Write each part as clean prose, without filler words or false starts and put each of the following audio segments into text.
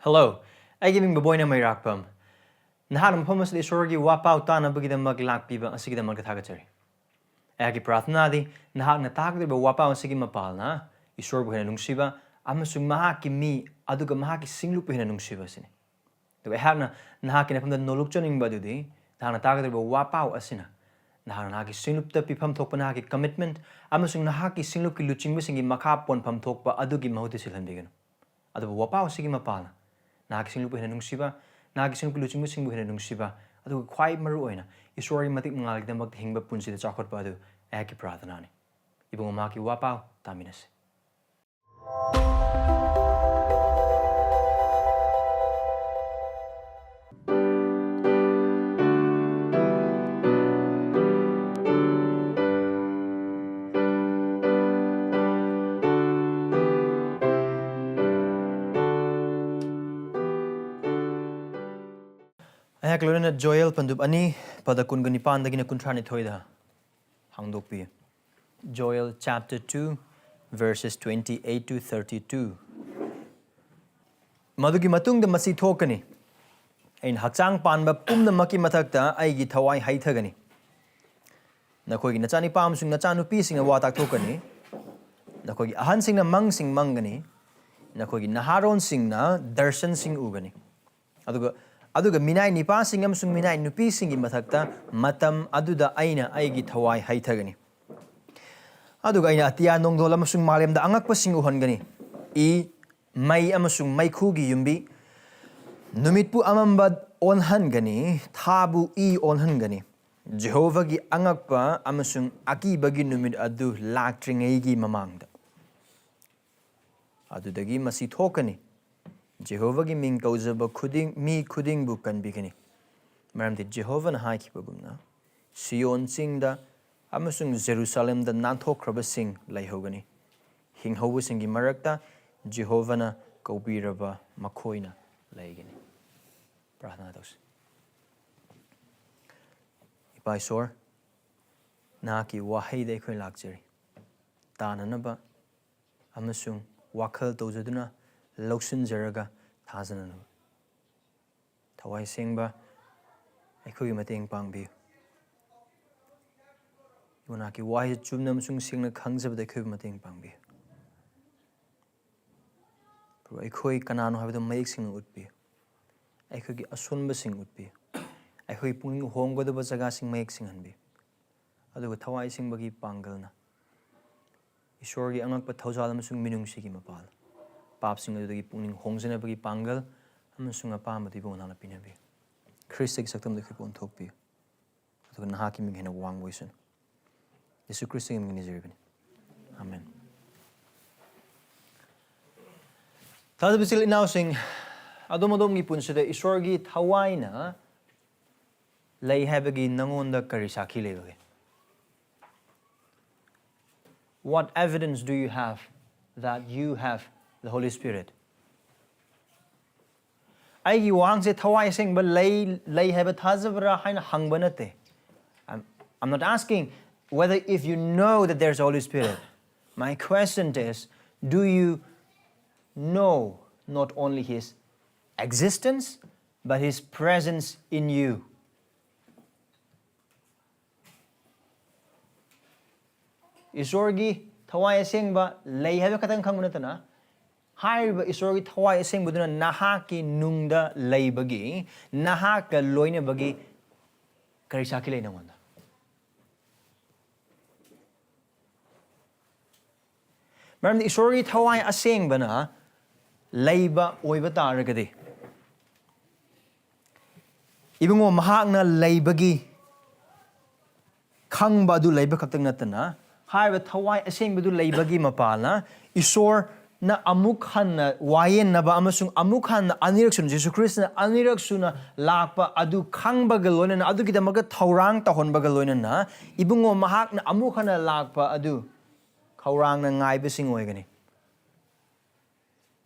Hello, I giving baboy na may rakpam. Nahanam pamas the Esorgi wapau tana bagida maglakpiba ang sigida magkatagachari. Agi prathna di nahak na takdi ba wapau ang sige mapal na Esorbu hinanung siba amasung mahaki mi aduga mahaki singlupu hinanung siba sini. Diba ehak na nahaki na pamda nolukchoning ba dudi nahak na takdi ba wapau asina. Nahak na nahaki singlupta pipam thokpa nahaki commitment amasung nahaki singlup ki luching singi makapon pam thokpa adugi mahuti silhanbigano. Adu ba wapau sige mapal na. Nagising lupa hinanung siba, nagising lupa luching musing hinanung siba, adu quite maru oina. Esorgi matik mangalig na maghingba punsi da chakot pa adu eki prathana ni. Ibang umaki wapau taminas. Ayak lorena Joel pandub ani pada kun ganipan dagi na kuntrani thoida Handokpibagi. Joel chapter 2 verses 28 to 32. Madugi matung da masi thokani. Ain hakchang panba pumna maki mathakta aigi thawai haithagani. Nakogi nachani pam sing nachanu pi sing watak thokani. Nakogi ahan sing na mang sing mangani. Nakogi naharon sing na darshan sing ugani. Aduga minai nipa sing amsung minai nupi singi mathakta matam aduda aina aigi thawai haithagani. Aduga aina atia nongdol amasung malem da angakpa sing uhangani. I mai amasung Eikhoigi yumbi Numit pu amambad onhangani thabu I onhangani. Jehovah gi angakpa amasung akibagi numit adu laktringaigi mamangda. Adudagi masi thokani. Jehovah gi ming kauzaba khuding mi khuding bu kan bikini. Maram di Jehovah na hai kibagumna. Sion sing da amasung Jerusalem da nanthokraba sing laihogani. Hinghobu singi marakta Jehovah na kaubiraba makoina laigani. Prathana dos. Ipai sor naki wahai de khoi lakjari. Tananaba amasung wakhal tawjaduna Loksin jaraga thazananu. Thawai Asengba Eikhoigi mateng pangbi. Yunaki wahi chumnam sung singna khangjab de Eikhoigi mateng pangbi. Pro Eikhoigi kanano habida mayik sing utbi. Eikhoigi asunba sing utbi. Eikhoigi punging honggoda ba jaga sing mayik sing hanbi. Aduga Thawai Asengbagi pangalna. Esorgi angakpa thawjalam sung minung sigi mapal. Pap sing adagi pungning hongzena bagi pangal amasung apam ati bon hana pinabi. Christ saktam dekhi pon thokpi. Aduga nahaki ming hena wang voisun. Yesu Christ ming niziribani. Amen. Thada bisil inaw sing adom gi punsida Esorgi thawai na lay habagi nangonda karisaki lebagi. What evidence do you have that you have the Holy Spirit? Aigi wang se Thawai Asengba lay have thajaba haina hangba nate. I'm not asking whether if you know that there's Holy Spirit. My question is, do you know not only His existence, but His presence in you? Esorgi Thawai Asengba lay have katang kangmunatana. Haiba Esorgi Thawai Asengba duna nahaki nungda Leibagi, nahaka loina bagi karisaki lay namanda. Maram di Esorgi Thawai Asengba na Leiba oiba taragadi. Ibungo mahak na Leibagi khangba du Leiba kaktang natana. Haiba Thawai Asengba du Leibagi mapala Esor na amukhan na wayen na ba amasung amukhan na aniraksun Jesus Christ na aniraksuna lakpa adu khangba galoina na adu kita maga thawrang tahon ba galoina na ibungo mahak na amukhan na lakpa adu khawrang na ngaiba sing oigani.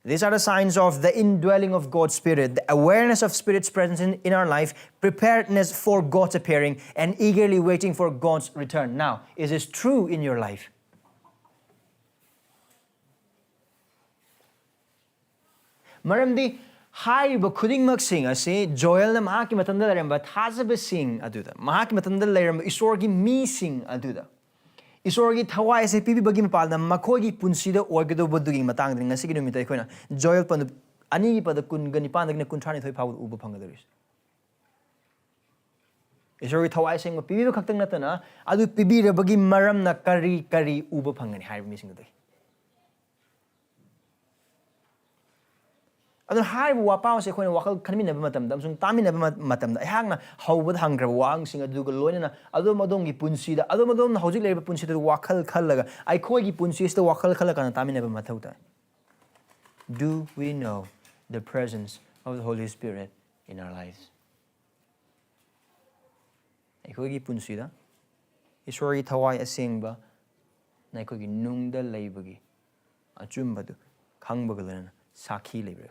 These are the signs of the indwelling of God's Spirit, the awareness of Spirit's presence in our life, preparedness for God's appearing, and eagerly waiting for God's return. Now, is this true in your life? Maramdi Hariba khudingmak sing ase Joel na mahaki matanda leramba thajaba sing aduda mahaki matanda leramba Esorgi mi sing aduda Esorgi Thawai Asengba mapalna makhoigi punsida oigadobadugi matangda ngasigi numita aikoina Joel panu ani pada kun gani pandagna kunthani thoi phawud uba phangadaris Esorgi Thawai Asengba pibiba khaktang natana adu pibirabagi maram na kari uba phangani haiba mi singda adun haiba wapao se khoina wakal khanminaba matamda amsung taminaba matamda ehangna hawbad hangraba wang sing aduga loinana adu madongi punsida adu madom na hojik leba punsida wakal khallaga Eikhoigi punsista wakal khallaka taminaba mathauta Do we know the presence of the Holy Spirit in our lives? Eikhoigi punsida Esorgi Thawai Asengba na Eikhoigi nungda leibagi achumbadu khangbaga lena sakhi leibra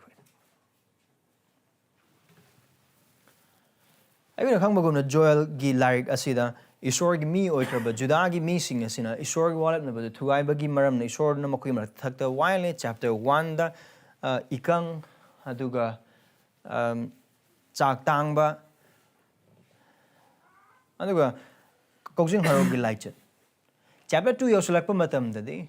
Aiguna khangba Joel gi larik asida Esorgi mi oitraba Judah gi mi sing asina Esorgi walap na badu thuai bagi maram na Esor na makoi mar thakta waile chapter 1 da ikang aduga chak tangba aduga koksing harog gi laichet chapter 2 yosulakpa matam dadi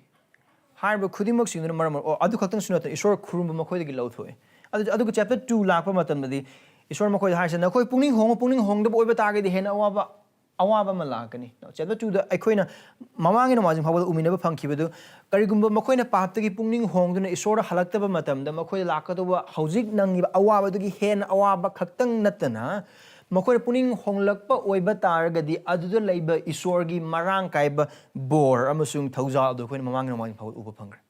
harba khudimok sing na maram adu khaktang sunata Esor khurumba makoi gi lauthoi aduga chapter 2 lakpa matam dadi Esor makoi haisa na khoi pungning hong da boiba target di hena awaba malakani chapter 2 da aikoina mamangi no majing phawal umina ba phangkhibadu karigumba makoina paptagi pungning hong duna Esor halaktaba matam da makoi lakadoba hojik nangi awaba dugi hen awaba khaktang natana makoi pungning honglakpa oiba targadi aduda leiba Esorgi marang kaiba bor amasung thauza adu khoina mamangi no majing phawal uba phangra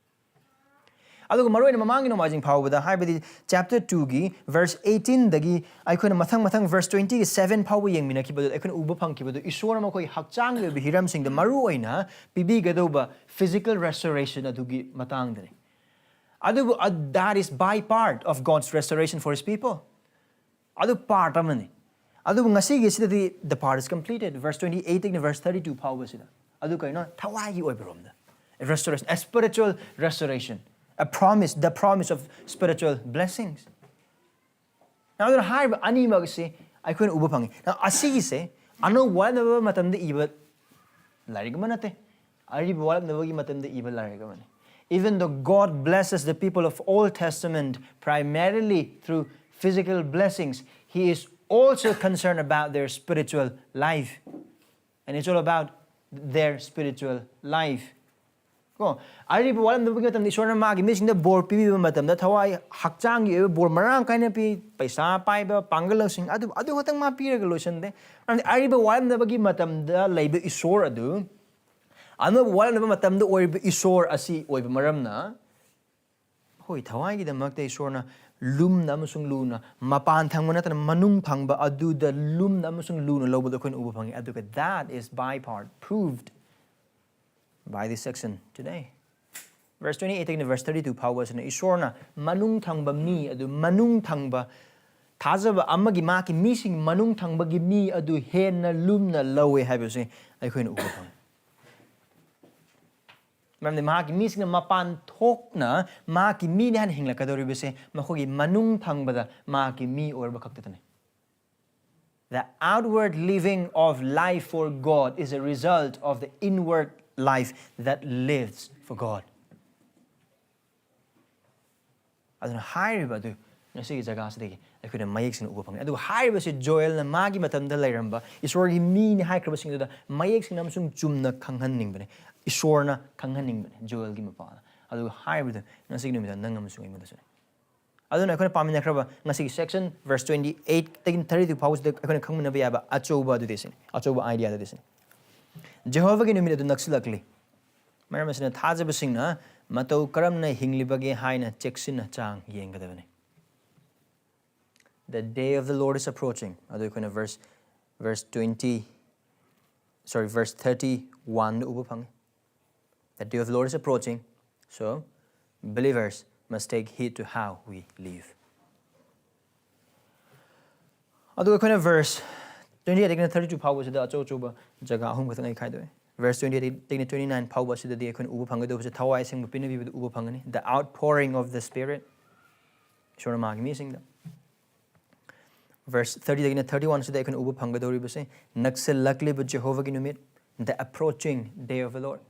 aduga maroina mamangi no majing phawbada haibadi chapter 2 gi verse 18 dagi aikoina mathang verse 20 gi 7 phawba yengmina kibadu aikoina uba phangkibadu Esor makoi hakchang le hiram sing da maru oina pibi gadoba physical restoration adugi matang dani adugu that is by part of God's restoration for his people adu part amani adugu ngasi gi sidadi the part is completed verse 28 to verse 32 phawba sida adu kaina thawai gi oibromda restoration a spiritual restoration a promise, the promise of spiritual blessings. Now, the high anima say, I couldn't ubapangi. Now, Asi say, I know what the matam the evil larigamanate. I read what the matam the evil larigamani. Even though God blesses the people of Old Testament primarily through physical blessings, He is also concerned about their spiritual life. And it's all about their spiritual life. I read what the Wigan the Shorter Magi missing the board PB matam that Hawaii Hakchang you bore marang kind of paisa piper pangalusing adu hotang ma piragolution de and I read what the Bagi matam the Leiba Esor adu I know what the matam the or Esor asi or maramna hoi Hawaii the Makta Esorna lum namusung luna mapan tangmonat and manung tangba adu the lum namusung luna lobo the coin ubang adu that is by part proved by this section today. Verse 28 and verse 32 powers na Esorna manung thangba mi adu manung thangba thajaba amagi maki missing manung thangba gi mi adu henna lumna lowe habuse aikoina ubapang. Mamde maki missing mapan thokna maki mi ne han hinglakadori bese makhogi manung thangbada maki mi orba kaktatane. The outward living of life for God is a result of the inward life that lives for God. Aduna hairiba du ngasi jaga sidegi akoina mayek sin uba phang adu hairiba si Joel na magi matamda lairamba Esorgi mi ni haikraba sing da mayek sin namsung chumna khanghanning bane Esorna khanghanning bane Joel gi mapa adu hairiba du ngasi numida nangamsung imada sune aduna akoina pamina kraba ngasi section verse 28 taking 32 powers da akoina khangmina ba yaba achoba du desin achoba idea da desin Jehovah gi numit adu naksillakli maram asina thajaba singna matou karamna hinglibage haina cheksinna chang yenggadabani. The day of the Lord is approaching. Adu koina verse 31 ubapang. The day of the Lord is approaching. So believers must take heed to how we live. Adu koina verse 28 taking 32 power sida achoba jaga hum khatang ai khai verse 28 taking 29 power sida de kon uba phangado se Thawai Asengba pinabiba uba phangani the outpouring of the Spirit Shorama missing them verse 30 dagina 31 sida ikon ubu phangadori base naksillakliba Jehovah gi numit, the approaching day of the Lord.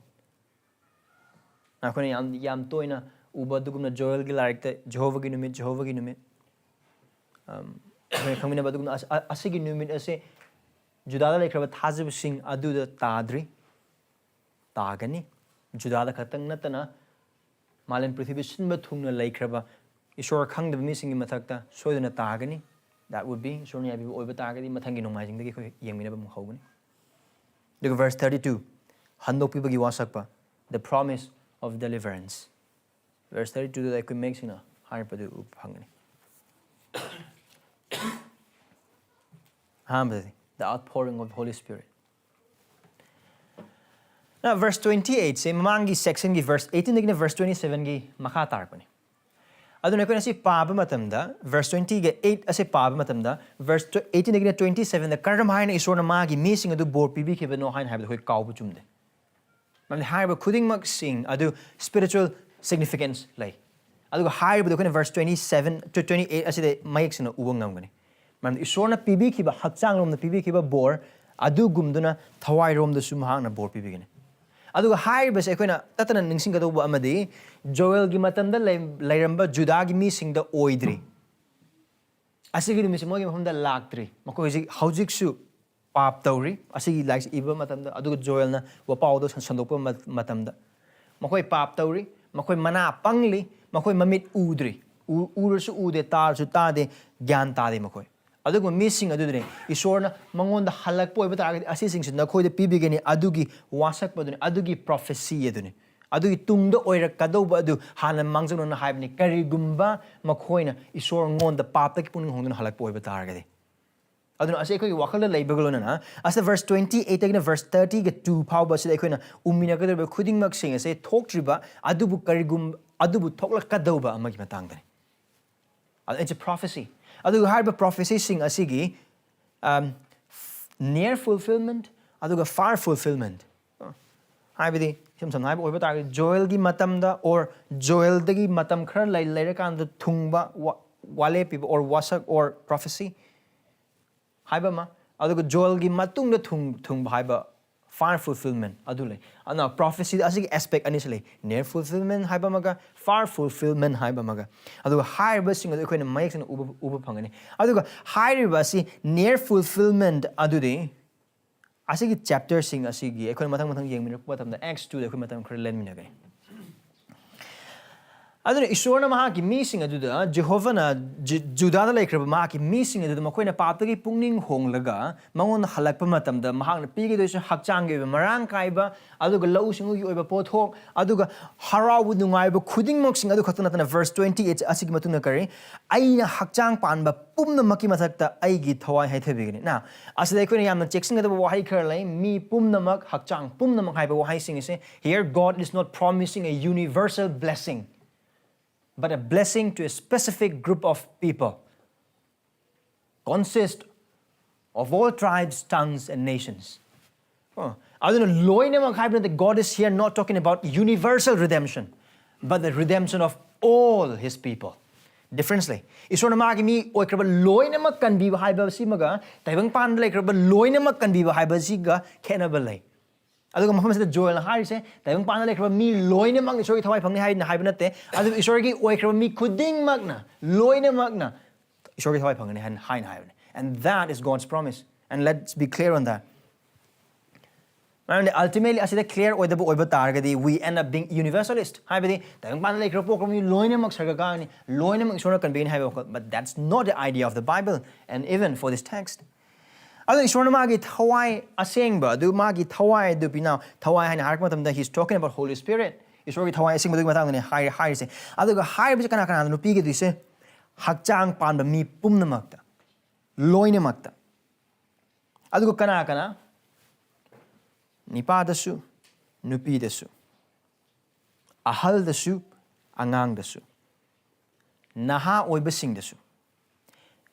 Akon yam toina uba dugumna Joel gi larik Jehovah gi numit khamina badugumna asigi numit ase Judada lekraba thajaba sing adu da tadri tagani Judada khatang natana Malam Prithvi Sinba Thungna Laikraba, Isor Kang the missing in Matakta, Soydana Tagani, that would be Sorny Abu over Tagadi, Matangi no Mazing the Yangminabum Hogan. Look at verse 32, Handokpibagi Wasakpa, the promise of deliverance. Verse 32 that I could make in a higher Padu Hungary. The outpouring of the Holy Spirit. Now, verse 28, say, Mamangi section gi verse 18 digna verse 27 gi makatar ko ni. Aduna ko na si paba matamda, verse 20 gi 8 ase paba matamda, verse 18 digna 27 the karam haina isor na magi missing adu bor pibi ke no hain have the kau bu chumde. Man haiba kuding mag sing adu spiritual significance lay. Adu haiba ko na verse 27 to 28 ase de maik sino ubang ngam ko ni. Man isor na pibi ki ba hakchang rom na pibi ki ba bor adu gumduna thawai rom da sumhang na bor pibi ni. Aduga high base equina tatana ningsing gado amadi Joel gi matamda lairamba Judah gi missing the oidri asigi mi simo gi mafamda laktri mako ji haujik su pap tawri asigi likes iba matamda aduga Joel na wapao do sandokpa matamda mako pap tawri mako mana pangli mako mamit udri ursu ude tar su tade gyan tade mako aduga missing adudre isorna mangonda halak poi bata asising sin nakhoi de pibigeni adugi wasak paduni adugi prophecy aduni adugi tungda oirak kadoba adu hanan mangjono na haibni karigumba makhoina isor ngonda papta ki puning hongduna halak poi bata argade aduna ase koi wakal leibagolona na as the verse 28 again verse 30 get 2 power bas de koina umina kadoba khuding mak sing ase thoktriba adubu karigum adubu thokla kadoba amagi matangdani it's a prophecy. Aduga harba prophecy sing asigi near fulfillment, aduga far fulfillment. Haibidi some haiba over target Joel gi matamda or Joel dagi matam khar lai kan the thungba wale people or wasak or prophecy. Haiba ma aduga Joel gi matung the thung haiba far fulfillment adule. Ana prophecy asigi aspect initially near fulfillment haiba maga far fulfillment haiba maga aduga higher basing adu koina mayek na uba phangani aduga higher basi near fulfillment adude asigi chapter sing asigi ekoi mathang yengmina patamda acts 2 ekoi mathang khar len mina gani aduna isor na maha ki missing aduda Jehovah na Judah na laikraba maha ki missing aduda makoina paptagi pungning honglaga mangon halakpa matamda mahang na pigi doisu hakchang ge marang kaiba aduga lau singu gi oiba pothok aduga harawu nungaiba khuding mok sing adu khatuna tana verse 28 asigi matuna kari aina hakchang panba pumna maki mathakta aigi thawai haithebigini na asida koina yamna cheksinga da wahai khar lai mi pumna mak hakchang pumna mak haiba wahai sing ise here God is not promising a universal blessing but a blessing to a specific group of people, consist of all tribes, tongues, and nations. I don't know, that God is here not talking about universal redemption, but the redemption of all His people. Differently, isor namagi mi oikraba loinamak kan bi haiba simaga taibang pan laikraba loinamak kan bi haiba siga kenabale. Aduga mafam sa Joel na hari se taibang pan laikraba mi loinamak Esorgi thawai phangni hai na haiba natte adu Esorgi oikraba mi khuding magna loinamak na Esorgi thawai phangni hai na haiba. And that is God's promise. And let's be clear on that. And ultimately, as clear targadi, we end up being universalist. But that's not the idea of the Bible, and even for this text. He's talking about Holy Spirit. He's talking about Nipadasu, nupidasu. Ahal dasu, angang dasu. Naha oibasing dasu.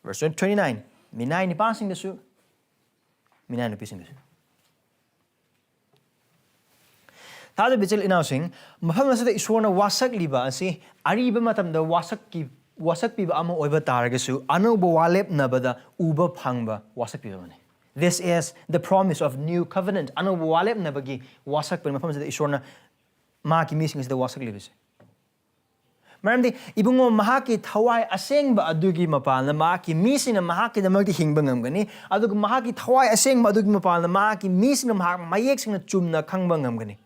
Verse 29. Minay nipasing dasu, minay nupising dasu. Tada bichil inausing, mafam nasa da Isor na Wasakliba asi ariba matam da wasak ki wasakpiba ama oiba taragasu anoba walep nabada uba phangba wasakpiba mane. This is the promise of new covenant. Anoba walep nabagi wasakpa mafam sida isorna maki mising sida wasaklibise. Maramdi ibungo mahaki Thawai Asengba adugi mapalna maki mising na mahaki na magdi hingba ngamgani aduga mahaki Thawai Asengba adugi mapalna maki mising na mayek sing na chumna khangba ngamgani.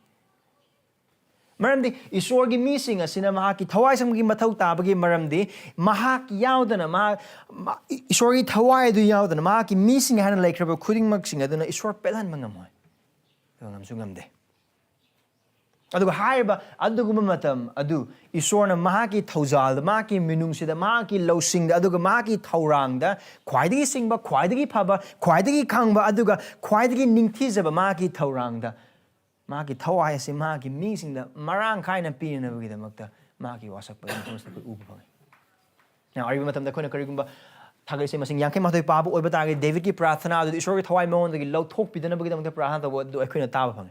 Maramdi Esorgi mising asina mahaki Thawai Asengba matou tabagi maramdi mahaki yaudana Esorgi Thawai du yaudana mahaki mising hana laikraba khuding magsing aduna Esor pelan mangamoy. Ngamsu ngamde. Aduga haiba aduguma matam adu Esorna mahaki thawjal mahaki minungsida mahaki losingda aduga mahaki thawrangda khwaidagi singba khwaidagi phaba khwaidagi khangba aduga khwaidagi ningthijaba mahaki thawrangda mahaki Thawai ase mahaki misingda marang khaina pinabagidamagta mahaki wasakpa mafamsta ko ubu phangai. Now ariba matamda khona karigumba thagaise masing yankhe matoi pabu oiba targe David ki prathana adu Esorgi Thawai mawondagi lauthok pidanabagidamagta prathana tabu adu akhona taba phangai.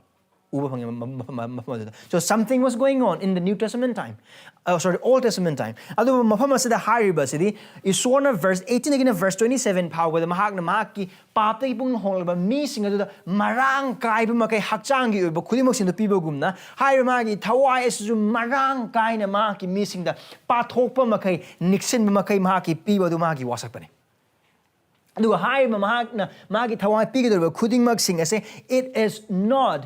So something was going on in the New Testament time. Old Testament time. Adu mafamasa hariba sidi Esorna verse 18 again verse 27 power the mahakna mahaki papta ipung holba mising adu marang kai ba makai hakchangi uba khudimok sin pibagumna hariba magi Thawai esu marang kai na mahaki mising da pathokpa makai niksin ba makai mahaki piba du mahaki wasakpane. Adu hariba mahakna magi Thawai pigadu khudimok sing ase it is not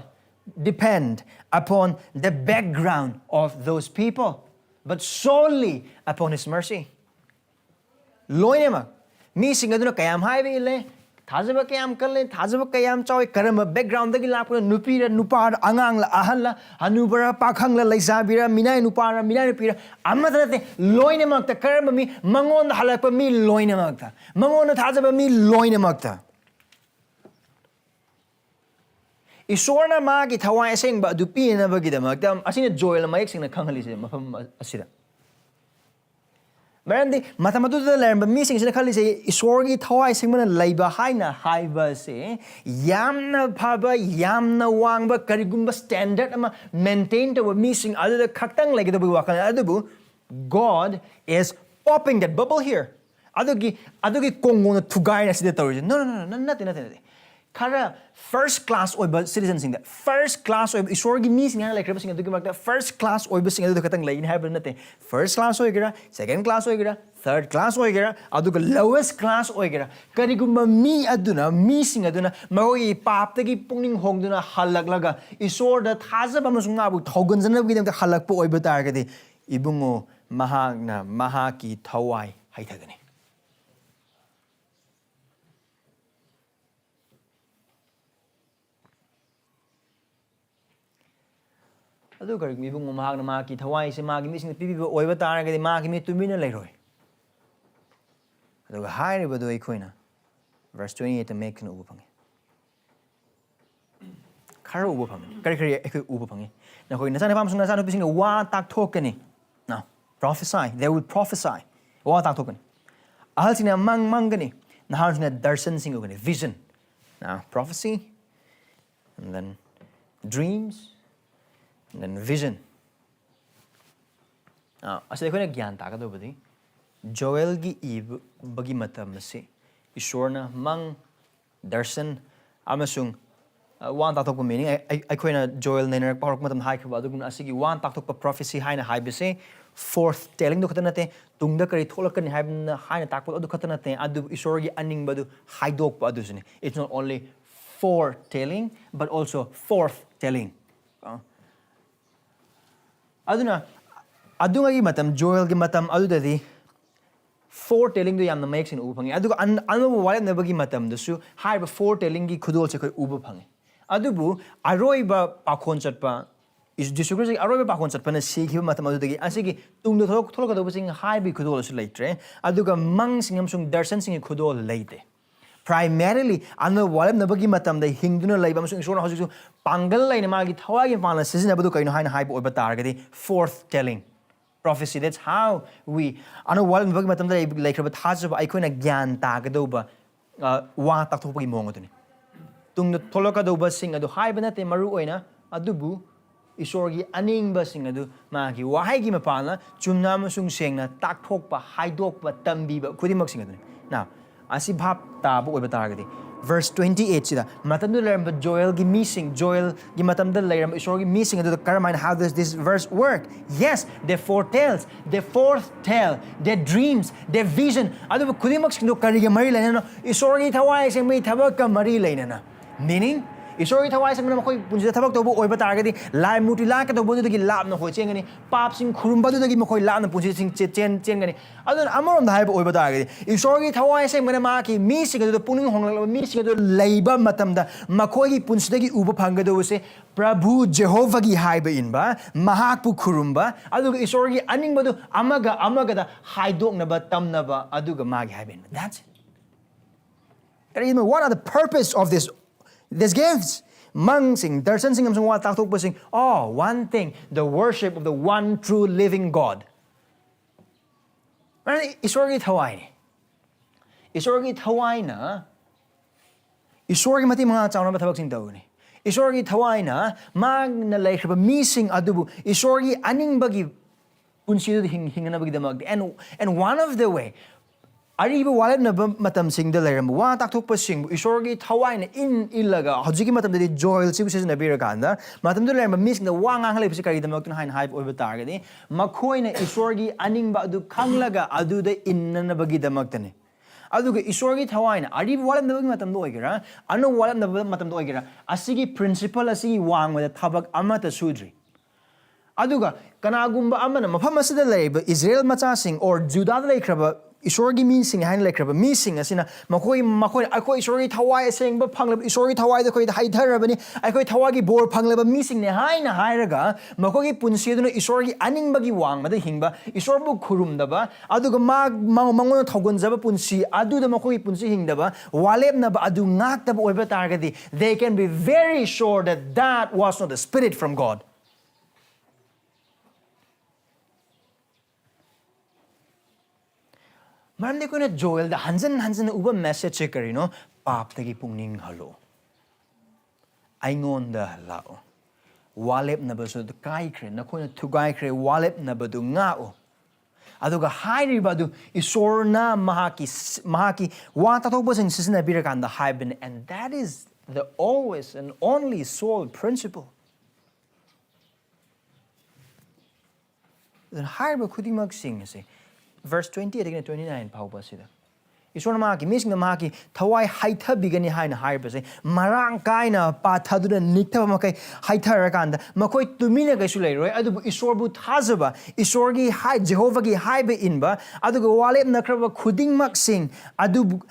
depend upon the background of those people, but solely upon His mercy. Loinema, missing aduna kayam highway le, thajaba kayam kalle, thajaba kayam choy, karama background dagi lapura nupira nupar angang la ahala, hanubara pakhang la laisabira, minay nupara, minay nupira, amadrate, loinemagta, karama mi, mangon halapa mi loinemagta, mangon thajaba mi loinemagta. Esorna magi Thawai Asengba adu pinabagidamagta asina joy la mayek singna khanghalise mafam asida. Marandi matamadu da lerba mising sina khalise Esorgi Thawai Asengba na Leiba haina haiba se yamna phaba yamna wangba karigumba standard ama maintain to mising adu da khaktang lagidabu wakana adubu God is popping that bubble here. Adugi kongo na tugai na sida tawri. No, nothing. Kara first class oiba citizens sing that first class oiba Esorgi mising hana like sing adugi magda first class oiba sing adu katang lain haber nate first class oigera second class oigera third class oigera aduga lowest class oigera karigumba mi aduna mising aduna magoi paptagi pungning hongduna halaglaga Esor da thajaba amasung abu thoganjana bidam halakpa oiba targadi ibungo mahagna mahaki Thawai haithagani. Adu kari ibung mahag na maki Thawai se magi mising pibiba oiba taragadi magi mi tumina leiroi. Adu hairi badu Eikhoina verse 28 to make no ubu pangi. Kara ubu pangi. Kari Eikho ubu pangi. Na koi nasana pam suna sanu pising wa tak tokani. Now prophesy. They will prophesy. Wa tak tokani. Ahal sina mangani. Na hal sina darshan sing ugani vision. Now prophecy and then dreams. And then vision. Aside ko na gyan taka do badi. Joel gi ib bagi matam si Esorna mang darshan amasung wan tak tok meaning I ko na Joel na ner parok matam hai khaba dugna asigi wan tak tok prophecy haina hai bise fourth telling do khatanate tungda kari tholakani haibna haina takpot adu khatanate adu Esorgi aning badu haidok pa adu sini. It's not only foretelling but also fourth telling. Aduna adunga gi matam Joel gi matam adudadi foretelling do yamna mayek sin ubu phangi aduga anu wala nabagi matam dasu haiba foretelling gi khudol se khoi ubu phangi adubu aroiba pakhon chatpa is disugri aroiba pakhon chatpa na sikhiba matam adudagi asigi tungdo tholok do sing haibi khudol su leitre aduga mang singam sung darshan sing khudol leite. Primarily, anu wala nabagi matam da hingduna leiba masung Esorna hosisu pangal laina magi Thawai gi pala sisina badu kaino haina haiba oiba targadi fourth telling prophecy. That's how we anu wala nabagi matam da laikraba thajaba aikoina gyan tagadoba wa tak thopagi mong aduni tungda tholoka doba sing adu haiba nate maru oina adubu Esorgi aningba sing adu magi wahai gi mapana chumna amasung sengna takthokpa haidokpa tambiba khudimak sing adu now asi bhap tabu oiba targadi verse 28 sida matamdu leramba Joel gi missing Joel gi matamda leramba Esorgi missing adu karamna how does this verse work yes they foretells they foretell their dreams their vision adu khudimak sing do kariga mari laina Esorgi Thawai Asengba Thabak ka mari laina meaning Esorgi Thawai Asengba makoi punjida thabak tobu oiba targadi lai muti la ka tobu dagi lapna hoi chengani pap sing khurumba dagi makoi lapna punjida sing chen chengani adun amarom da haiba oiba targadi Esorgi Thawai Asengba ma ki mi sing adu puning honglak mi sing adu leiba matamda makoi gi punjida gi uba phangado se Prabhu Jehovah gi haiba inba mahak pu khurumba adu Esorgi aning badu amaga da haidok na ba tamna ba adu ga magi haiba inba that's it what are the purpose of these gifts? Mang sing, darshan sing amsong watak tok sing. Oh, one thing, the worship of the one true living God. Esorgi Thawai. Esorgi Thawai na. Esorgi mati mga Chaoraba Thabak sing daw ni. Esorgi Thawai na mag na laikhaba missing adubu. Esorgi aning bagi punsido hingana bagi damag. And one of the way Ariba wallet na matam sing the leram wa tak thok pa sing Esorgi Thawai na in ilaga hojigi matam de Joel sibu season na bira kanda matam de leram missing the wa ngang halip sikari da mak hain hype over target ni makoi na Esorgi aning ba adu khanglaga adu de inna na bagi da mak tane adu ge Esorgi Thawai na ariba wallet na bagi matam do oigira anu wallet na matam do oigira asigi principle asigi wang with Thabak amata sudri aduga kanagumba amana mafam asida leiba Israel macha sing or Judah leikraba Esorgi missing haina leikraba missing asina makoi akoi Esorgi Thawai Asengba phanglaba Esorgi Thawai da koi haitharabani akoi Thawagi bor phanglaba missing ne haina hairaga makoi punsi duna Esorgi aningbagi wangmada hingba Esorbu khurumdaba aduga mangona thogonjaba punsi aduda makoi punsi hingdaba walepnaba adu ngaktaba oiba targadi they can be very sure that was not the spirit from God. Maramde ko na Joel da hansan uba message kari no pap tagi pungning halo aingon da halao walep na ba so kai kre na ko na tugai kre walep na ba du ngao aduga hairi ba du isorna mahaki wa ta to sing sisna birakan da haiben and that is the always and only sole principle then hairi ba khudimag sing se verse 28 again 29 pauba sida Isor maki missing the maki Thawai haitha bigani haina haibase marang kaina pathaduna nikta makai haitha rakanda makoi tumina gaisu leiroi adu Isorbu thajaba Esorgi hai Jehovah gi haibe inba adu go walep nakraba khuding mak sing adu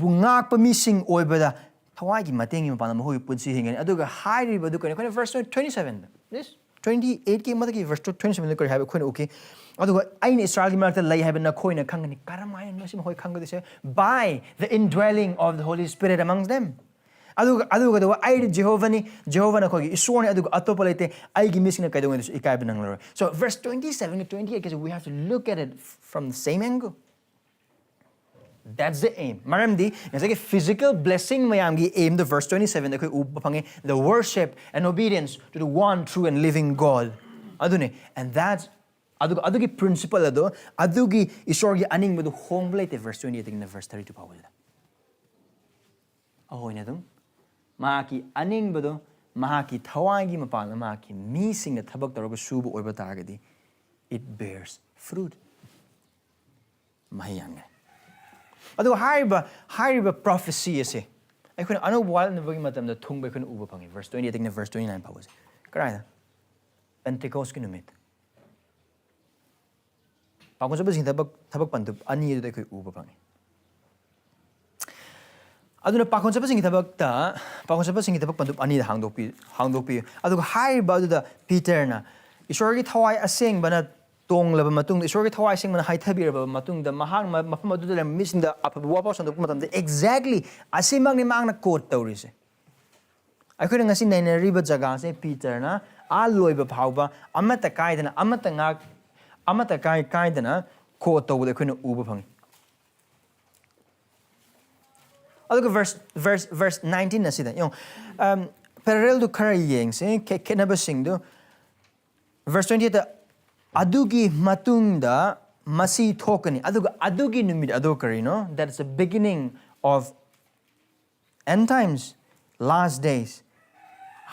bungak pa missing oibada Thawai gi matengi mapana mahoi punsi hingani adu ga hairi badu kone verse 27 this 28 ki madaki verse 27 koi haibe kone okay aduga ain Israel gi marta lay haben na koina khangani karamayan masim hoi khangadi se by the indwelling of the Holy Spirit amongst them aduga do ai Jehovah na kogi isoni aduga atopalete ai gi missing na kai donga ikai benang laro so verse 27 to 28 because we have to look at it from the same angle that's the aim maramdi nasa ke physical blessing mayam gi aim the verse 27 da koi upapange the worship and obedience to the one true and living God adune and that's adugi principle ado adugi Esorgi aning medu homblete verse 28 in the verse 32 pawala ahoina dum maki aning bedu mahaki Thawai gi mapana maki mi sing thabak toroga subu oiba targadi it bears fruit mahayang adu hariba prophecy ase aikuna anu wal na bagi matam da thungba kun uba pangi verse 28 in the verse 29 pawase karaya Pentecost ki numit pakon sabasing thabak pantup ani adu koi uba pangi aduna pakon sabasing thabak pantup ani da hangdokpi adu haiba adu da Peter na Esorgi Thawai Asengba na tonglaba matung Esorgi Thawai Asengba na haithabiraba matung da mahang mafam adu da missing da apabuwa pa sandok matam da exactly asimang ni mang na quote tawrise aikoi ngasi nainariba jaga se Peter na aloiba phauba amata kaidana amata kaidana quote tawda koina uba phangi aduga verse 19 asida parallel to khara yengse khenaba singdo verse 28 adugi matungda masi thokani adugi numit adokari no that's the beginning of end times last days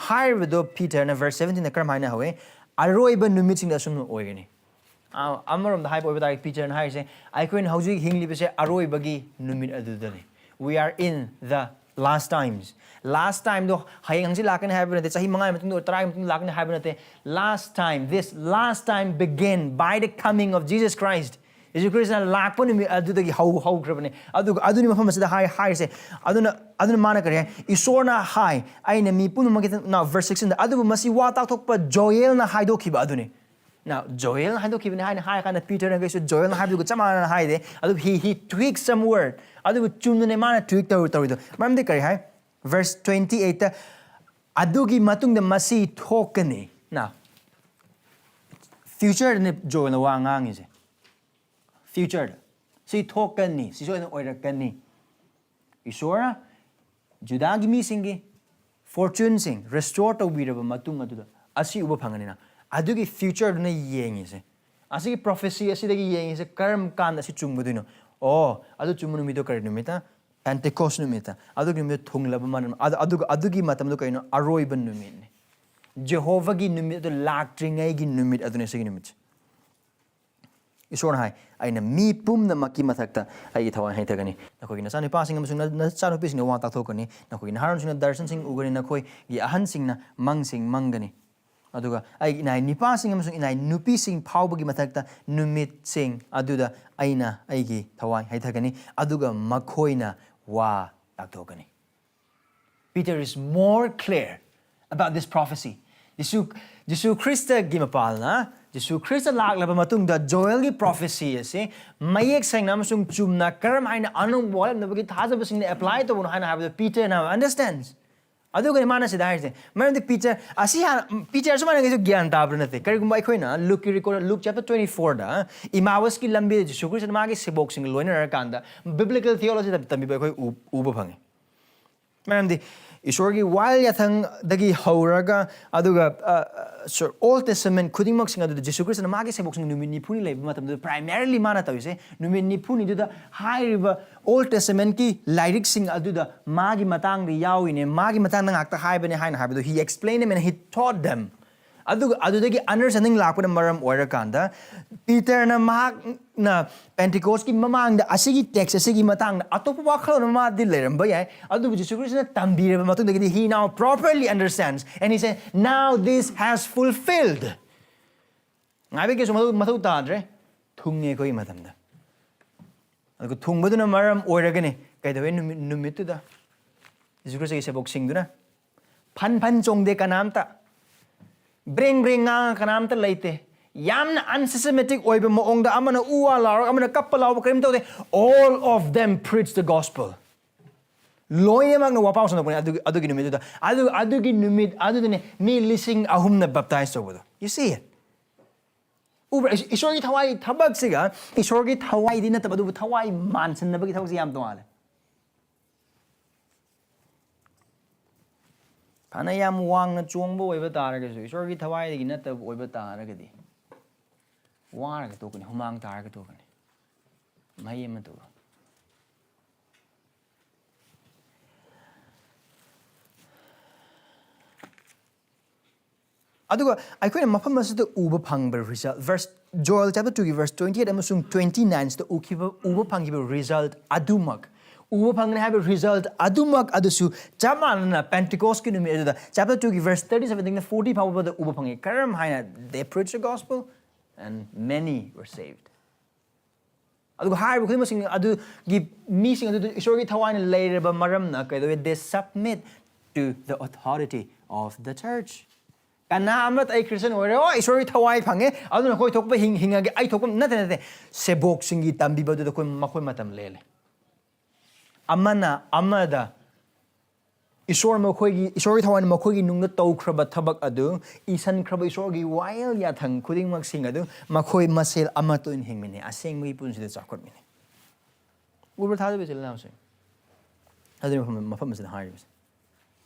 haibado Peter na verse 17 na karam haina hawe aroiba numit sing da sum oigani amarom da haibo da Peter na haise aikhoin hauji hinglibage aroibagi numit adudani we are in the last times last time do hayang hangsi lakan haibana te sahi mangai matung do try matung lakan haibana te last time this last time began by the coming of Jesus Christ Jesus Christ na lakpa ni adudagi how krabane aduni mafam asida high se aduna mana kare isorna high aina mi punu magit na verse 16 da adu masi wa ta thokpa Joel na haido khiba aduni now Joel na haido khiba ni high kana Peter na gaisu Joel na haido chama na high de adu he tweaks some word adu chumne ne mana tweak do maram de kare hai verse 28 adugi matung da masi thokani now future ne Joel na wa ngang ise future si thokani si so na oirakani isora judagi mi singi fortune sing restore to biraba matung adu asi uba phangani na adugi future na yengi se asi prophecy asi dagi yengi se karam kan asi chungbuduino oh adu chumunu mi do kar numita Pentecost numita adugi mi thunglaba man adugi matam do kaino aroiban numit ne Jehovah gi numit do laktringai gi numit adune sigi numit Isor hai aina mi pum na maki mathakta ai thawai hai thagani nakoi na sani passing amsung na chanu pising na wa ta thokani nakoi na haram sing darshan sing ugani nakoi gi ahan sing na mang sing mangani aduga ai inai nipa sing amsung inai nupi sing phawbagi mathakta numit sing aduda aina aigi thawai hai thagani aduga makhoina wa tak thokani Peter is more clear about this prophecy Jesu Christa gimapalna Jesu Christa laklaba matung da Joel gi prophecy ase mayek sang namasung chumna karam haina anung bolam na bagi thajaba sing apply to haina have Peter now understands adu ga mana se dai se man the Peter Peter so mana ge gyan tabra na te kari gumbai khoina Luke chapter 24 da imawas ki lambi Jesu Christa ma gi sebok sing loiner kanda biblical theology da tambi ba khoi uba phangi man the Esorgi while yathang dagi hauraga aduga Old Testament khudingmak sing adu Jesus Christ na magi sebok sing numit nipuni leiba matam du primarily mana tawise numit nipuni du da high river Old Testament ki lyric sing adu da magi matang ri yawine magi matang na ngakta high bane haina habidu he explained them and he taught them adu dagi understanding lakpa maram oira kanda Peter na mak na Pentecost ki mamang da asigi text asigi matang da atopa wakhalo na ma dil leram ba yai adu Jesus Christ na tambire ba matung dagi he now properly understands and he said now this has fulfilled ngabe ke so matou tadre thungne koi matam da adu thungbu na maram oira gane kai da numit tu da Jesus Christ ki sebok sing du na phan chongde kanamta bring nga kanam ta leite yamna unsystematic oiba moong da amana uwa lar amana kappalaw krim to all of them preach the gospel loye mang wa paus na puni adugi numit da adugi numit adune mi lising ahum na baptized over you see it uber Esorgi Thawai Thabak siga Esorgi Thawai din na tabadu Thawai mansan na bagi thawsi yam tawale Kana yam wang na chongbo oiba taraga so Esorgi Thawai gi na tab oiba taraga di wara ga tokani humang taraga tokani mai ma to aduga aikhoina mafam asida uba phangba result verse Joel chapter 2 verse 28 amasung 29 sta uba phangba result adumak uba phangna have a result adumak adusu chamana Pentecost ki numi adu chapter 2 verse 37 think the 40 power the uba phangi karam haina they preached the gospel and many were saved adu hai bu khima sing adu gi mi sing adu Esorgi Thawai na later ba maram na kai they submit to the authority of the church kana amat ai Christian ore oh Esorgi Thawai phange adu na koi thokpa hingage ai thokpa nate sebok singi tambi ba du koi makoi matam lele amada Esorgi Thawai makhogi nungna tawkraba thabak adu isan khraba Esorgi while yathang khuding mak sing adu makhoi masel amato in hingmine asengmi punsi de chakot mine uber thadu be chelna ase adu mafam is the higher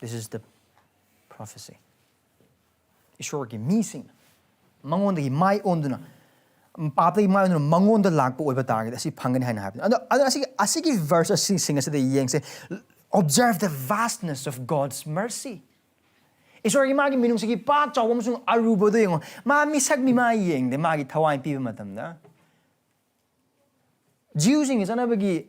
this is the prophecy. Esorgi mising. Mangonda mai onduna. Papa mai onduna mangonda lakpo oiba target asi phangani haina happen. Asigi verse asi sing as the yang say observe the vastness of God's mercy. Esorgi magi minung sigi pa chawam sung arubo do yung ma misak mi ma yeng de magi thawai pi matamda. Jeusing is anabagi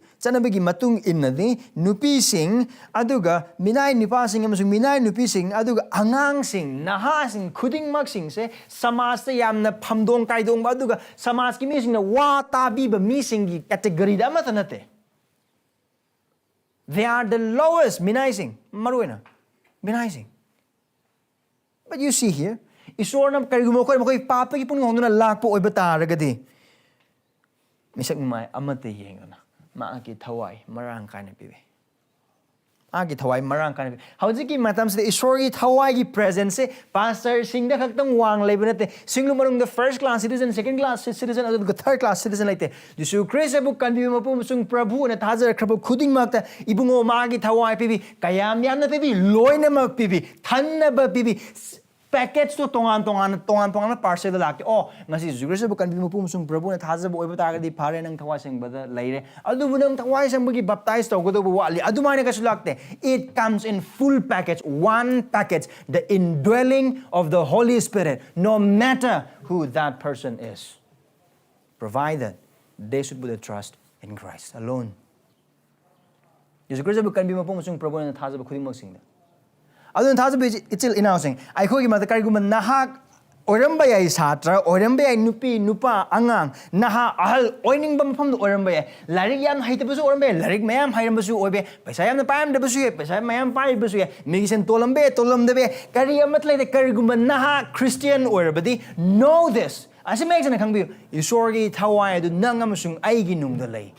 matung innadi nupi sing aduga minai nipa sing amasung minai nupi sing aduga angang sing naha sing khuding mak sing se samaj te yamna phamdong kaidong ba aduga samaj ki mi sing na wa tabi ba mi sing gi category da ma tanate. They are the lowest minai sing maruena minai sing. But you see here isor na karigumo ko makoi papa ki pun ngong na lakpo oi bata ragadi. Misak mai amate yengana maagi thawai marang kana pibe agi thawai marang kana pibe hauji matam se Esorgi thawai gi presence se pastor singda khaktang wang lebenate singlu marung the first class citizen second class citizen adu the third class citizen laite Jesu Christ abu kanbi mapu sung prabhu na thajar khrabu khuding makta ibungo maagi thawai pibi kayam yamna pibi loina mak pibi thanna ba pibi package to tongan parcel da lakte oh ngasi Jesu bukan bimu pumsung prabhu na thaza bo ibata di pare nang Thawai Asengba da leire adu bunang Thawai Asengba gi baptize to godo wali adu mane kasu lakte it comes in full package one package the indwelling of the Holy Spirit no matter who that person is provided they should put their trust in Christ alone Jesu Christ bukan bimu pumsung prabhu na thaza bo khuding mak singda adun thajaba ichil inausing Eikhoigi mata kariguma nahak oiramba yai satra oiramba yai nupi nupa angang naha ahal oining ba mafam do oiramba yai larik yam haitabasu oiramba yai larik mayam hairambasu oibe paisa yam na payam dabasu ye paisa mayam paibasu ye migisen tolamdabe kari amat laide kariguma naha Christian oirabadi know this asi magsana khangbiu Esorgi thawai adu nang amasung aigi nungda lei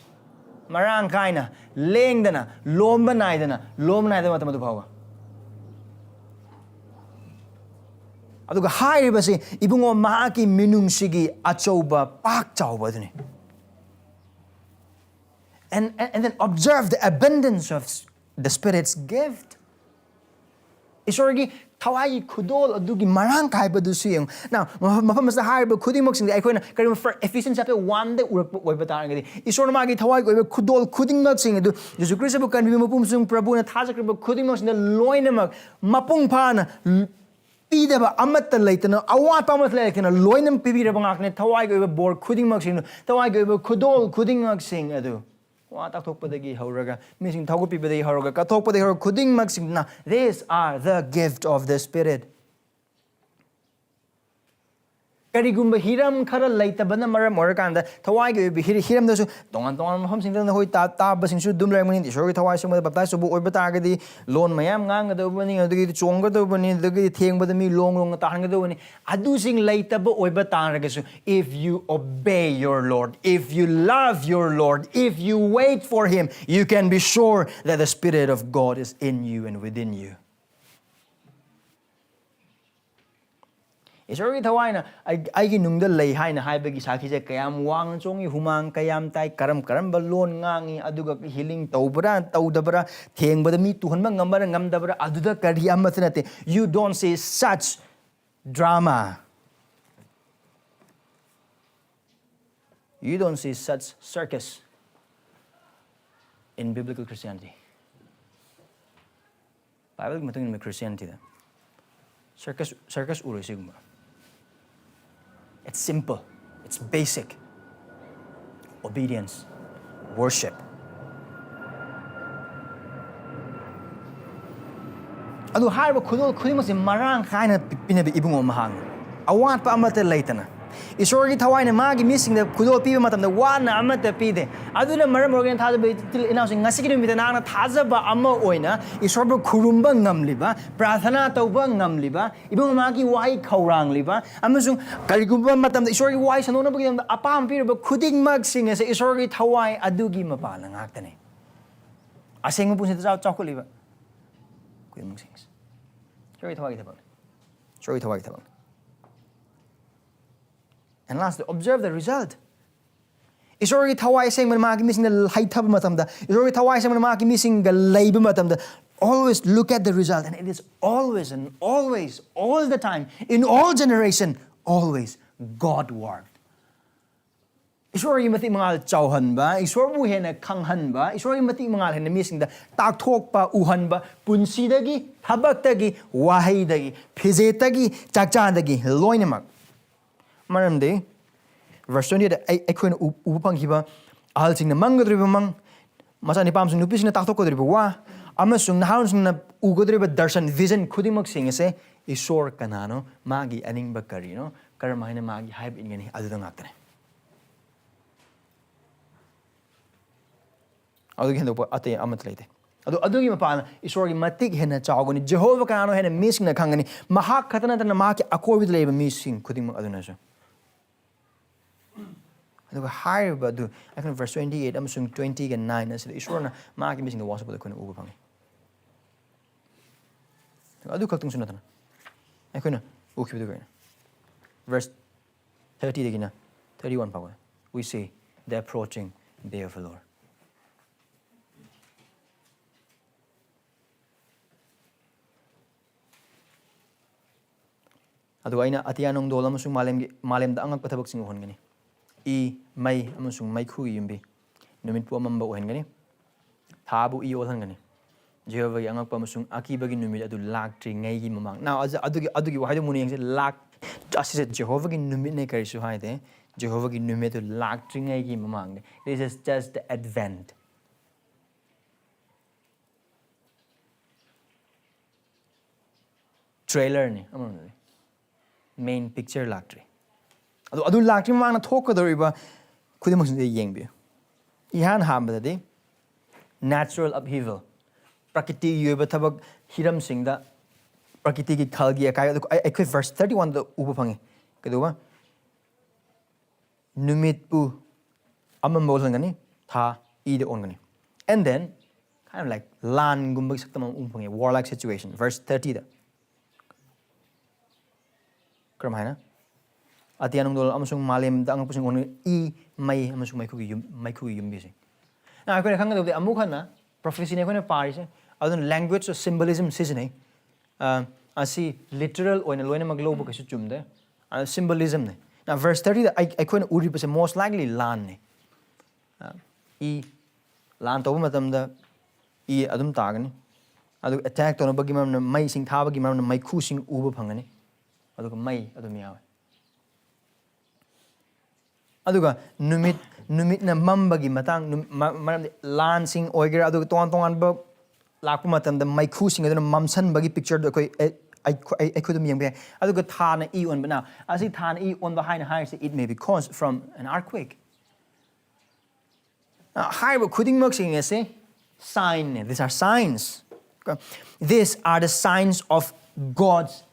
marang kaina lengdana lomba naidana matam adu bhawa aduga hairibasi ibungo maaki minung sigi achauba pak chauba duni and then observe the abundance of the Spirit's gift Esorgi thawai khudol adugi marang kaiba du siyang now mafam sa haiba khuding mok sing aikoina karim for Ephesians chapter 1 de oiba tarangadi Esor magi thawai oiba khudol khuding mok sing adu Jesu Christ bu kan bi mapum sung prabhu na thajak khuding mok sing loina mak mapung phana Pidaba amat laitana awat pamat laikana loinam pibira bangakne thawai go bor khuding mak sing thawai go khudol khuding mak sing adu wa ta thokpadagi hauraga mising thagu pibadagi hauraga ka thokpadagi hauraga khuding mak sing na these are the gift of the Spirit karigumba hiram khara laitabana maram orakanda thawai go hiram dasu tongan mafam sing da hoi ta basing su dum lemani Esorgi Thawai Asengba baptize bu oiba targadi lon mayam ngang da bani adu chongga da bani adu thengba da mi long ta hanga da bani adu sing laitaba oiba taragasu if you obey your Lord if you love your Lord if you wait for him you can be sure that the Spirit of God is in you and within you Esorgi thawai na aigi nungda lei haina haibagi sakhi je kayam wang chongi humang kayam tai karam balon ngangi aduga healing tawdabra thengbada mi tuhanba ngamdabra aduda kari amathnate you don't see such drama you don't see such circus in biblical Christianity Bible matung in Christianity da circus uro sigma It's simple. It's basic. Obedience. Worship. Adu harba khuding mas marang kaina pinabi ibungo mahang. Awat pa amate laitana. Esorgi thawai na magi missing the khudol piba matam the wana amate pide. Adu na maram organ thajaba til announcing ngasi ki numit na thajaba amma oina Esorba khurumba ngamliba prathana tauba ngamliba ibung magi wai khaurang liba amasung karigumba matam the Esorgi wai sanona bagi apam pirba khuding mag sing as Esorgi thawai adugi mapala ngaktane asengma punsi ta chaukholiba khuding mag sing Esorgi thawai thabak And lastly, observe the result. Esorgi Thawai Asengba magi missing the haithab matamda. Esorgi Thawai Asengba magi missing the Leiba matamda. always look at the result, and it is always and always, all the time, in all generation, always God worked. Esorgi matik mangal chauhanba, Esorbu hena khanghanba, Esorgi matik mangal hena misingda takthokpa uhanba, punsidagi, thabaktagi, wahaidagi, phizetagi, chakchandagi, loinamak. Maramde, verse 20 eikhoina upanghiba ahalsingna mangadriba mang masani pamsung nupisina takthokkodriba wa amasung naharungsungna ugodriba darshan vision khudimak singase Esor kanano magi aningba karino karamaina magi haib ingani aduda ngaktane. Adugi hendo ate amat leite. Adugi mapana Esorgi matik hena chawgoni Jehovah kanano hena misingna khangani mahak khatana tana maki akorbid leiba mising khudimak adunaso. Aduga haiba du akon verse 28 amasung 20 and 9 asida Esorna maki mising the wasapa khona uba phangi. Adu khaktung sunatana. Akona ukhibidu gaina. Verse 30 degina 31 power. We see the approaching day of the Lord. Adu aina atiyanong dol amasung malemda angak pathabak sing uhongani. I may amasung may khu yumbi. Numit po amamba uhongani. Thabu I olhangani. Jehovah yang angak pamasung akibagi numit adu laktri ngai gi mamang. Now adugi wahai muni yang lak asise Jehovah gi numit ne karisu haide. Jehovah gi numit adu laktri ngai gi mamang. This is just the advent. Trailer ni amang main picture laktri. Adu laktri mamang na thokadoriba khudimang sin yengbi. Ihan hambadadi natural upheaval. Prakriti yuba thabak hiram singda prakriti ki khalgi akai eikoi verse 31 da uba phangi keduwa numit pu amambol ngani tha I de ongani, and then kind of like lan gumba saktam phangi warlike situation verse 30 da kram haina atianung dol amasung malem da ang pusing on I mai amasung mai khu yum bi sing na akoi khanga de amukhana prophecy ne kone parise adun language or symbolism sisne asi literal oina loina maglobo kasu chumde symbolism ne. Now verse 30 I kone uri pase most likely lan ne I lan to matam da I adum tagani adu attack to no bagi mam mai sing thaba gi mam mai khu sing uba phangani adu mai adum yawe aduga numit na mambagi matang maram lan sing oiger adu ton ba lakpa matam da mai khu sing aduna mamsan bagi picture do koi I could yeng be aduga thana I on bana asi thana I on behind high it may be caused from an earthquake. High khuding mak sing ase sign. These are signs. These are the signs of God's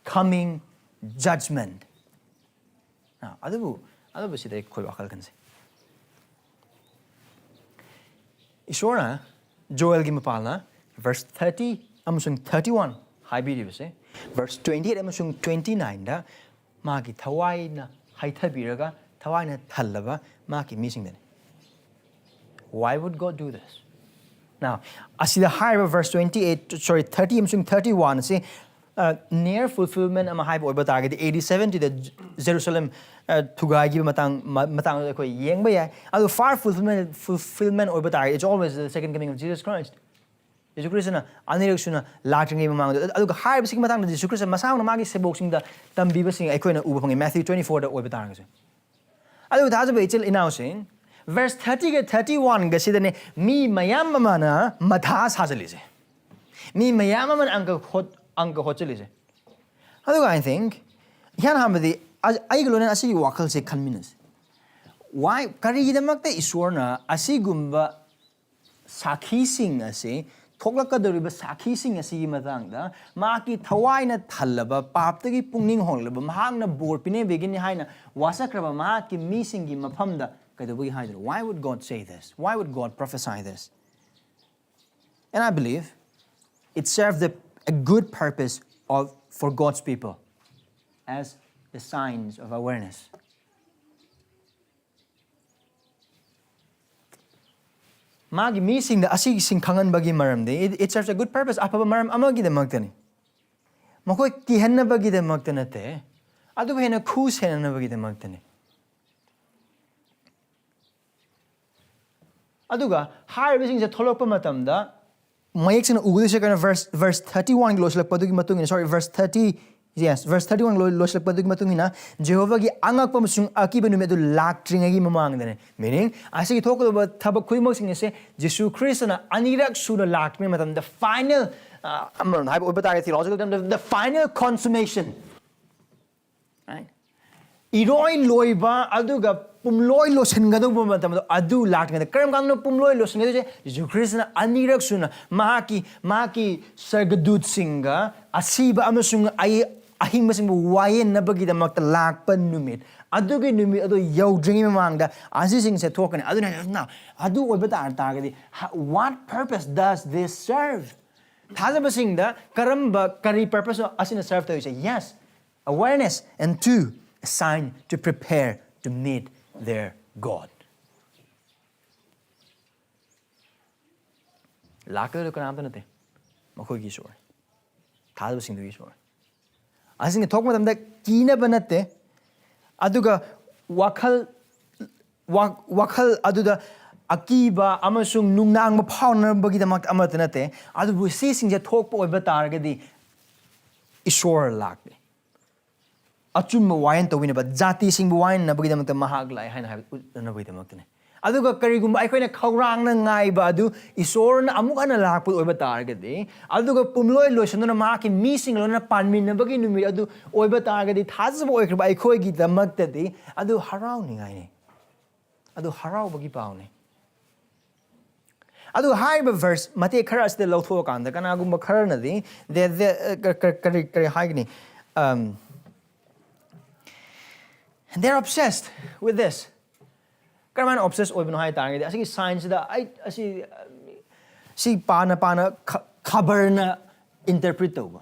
coming judgment. Now adu sidai khoi wakal kanse Isora Joel gi mapalna verse 30 amusung 31 high video se verse 28 amusung 29 da magi thawai na haithabiraga thawai na thallaba magi missing den. Why would God do this? Now asida higher verse 28 sorry 30 amusung 31 say near fulfillment ama high boy bataged 87 to the Jerusalem Thawai gi matang ko yengba ya adu far fulfillment or bataged it's always the second coming of Jesus Christ. Jesus Christ na aniruksuna lagring mamang adu high sing matang Jesus Christ masang na magi sebok sing da tambiba sing ai koina uba phangi Matthew 24 da oiba tarang se adu thajaba ichil inausing verse 30 ga 31 ga sidane mi mayam mana matha sajali se mi mayam man angka hochali se adu I think yan hamadi ai gulona asi wakal se khanminas why kari gidamakta isorna asi gumba sakhi sing ase thoklakadoriba sakhi sing ase gi matangda maki thawaina thallaba paptagi pungning honglaba mahangna bor pine begin haina wasakraba maki mi singi maphamda kaidobugi haidro. Why would God say this? Why would God prophesy this? And I believe it served a good purpose for God's people as the signs of awareness. Magi mi singda asi sing khanganbagi maramde it serves a good purpose apaba maram amagi damaktani. Makoi kihanabagi damaktanate adu hena khus henabagi damaktani. Aduga higher vising the tholokpa matamda mayeksin ugudisha kana verse 31 loslakpadugi matungina sorry verse 30 yes verse 31 loslakpadugi matungina Jehovah gi angakpa masung akiba numedu laktringagi mamangdane meaning asigi thokba Thabak khuimok sing se Jesus Christ na anirak sura laktme matam the final theological term the final consummation right iroi loiba aduga pumloi losen gadu matam adu lakne karam kan pumloi losen gadu Jesus Christ na anirak suna mahaki sargadut singa asiba amasung ai ahing masing wayen na bagi damak lakpan numit adugi numit adu yaudringi mamangda asising se talk adu now adu oibata targadi what purpose does this serve thajaba singda karamba kari purpose asina serve to say yes awareness and two a sign to prepare to meet their God. Lakado ko naam nate makoi gi sure thajaba sing gi sure asing talk matam da kina banate aduga wakhal aduda akiba amasung nungnang maphawna bagi damak amatanate adu si sing je talk po oiba targadi Esorgi lakne achum wayan to win ba jati sing wayan na bagi damak mahag lai haina na bagi damak ne aduga karigumba aikoina khawrang na ngai ba adu Esorgi na amuk ana lakpu oiba targadi aduga pumloi loisana ma ki mi sing lona panmin na bagi numi adu oiba targadi thajaba oikra Eikhoigi damak tadi adu harau ni ngai ne adu harau bagi pau ne adu high verse Matik kharas de lotho kanda kana gumba kharna di de kari high ni and they're obsessed with this karaman obsessed oibno hai target asi science da ai si pana khabar na interpret to ba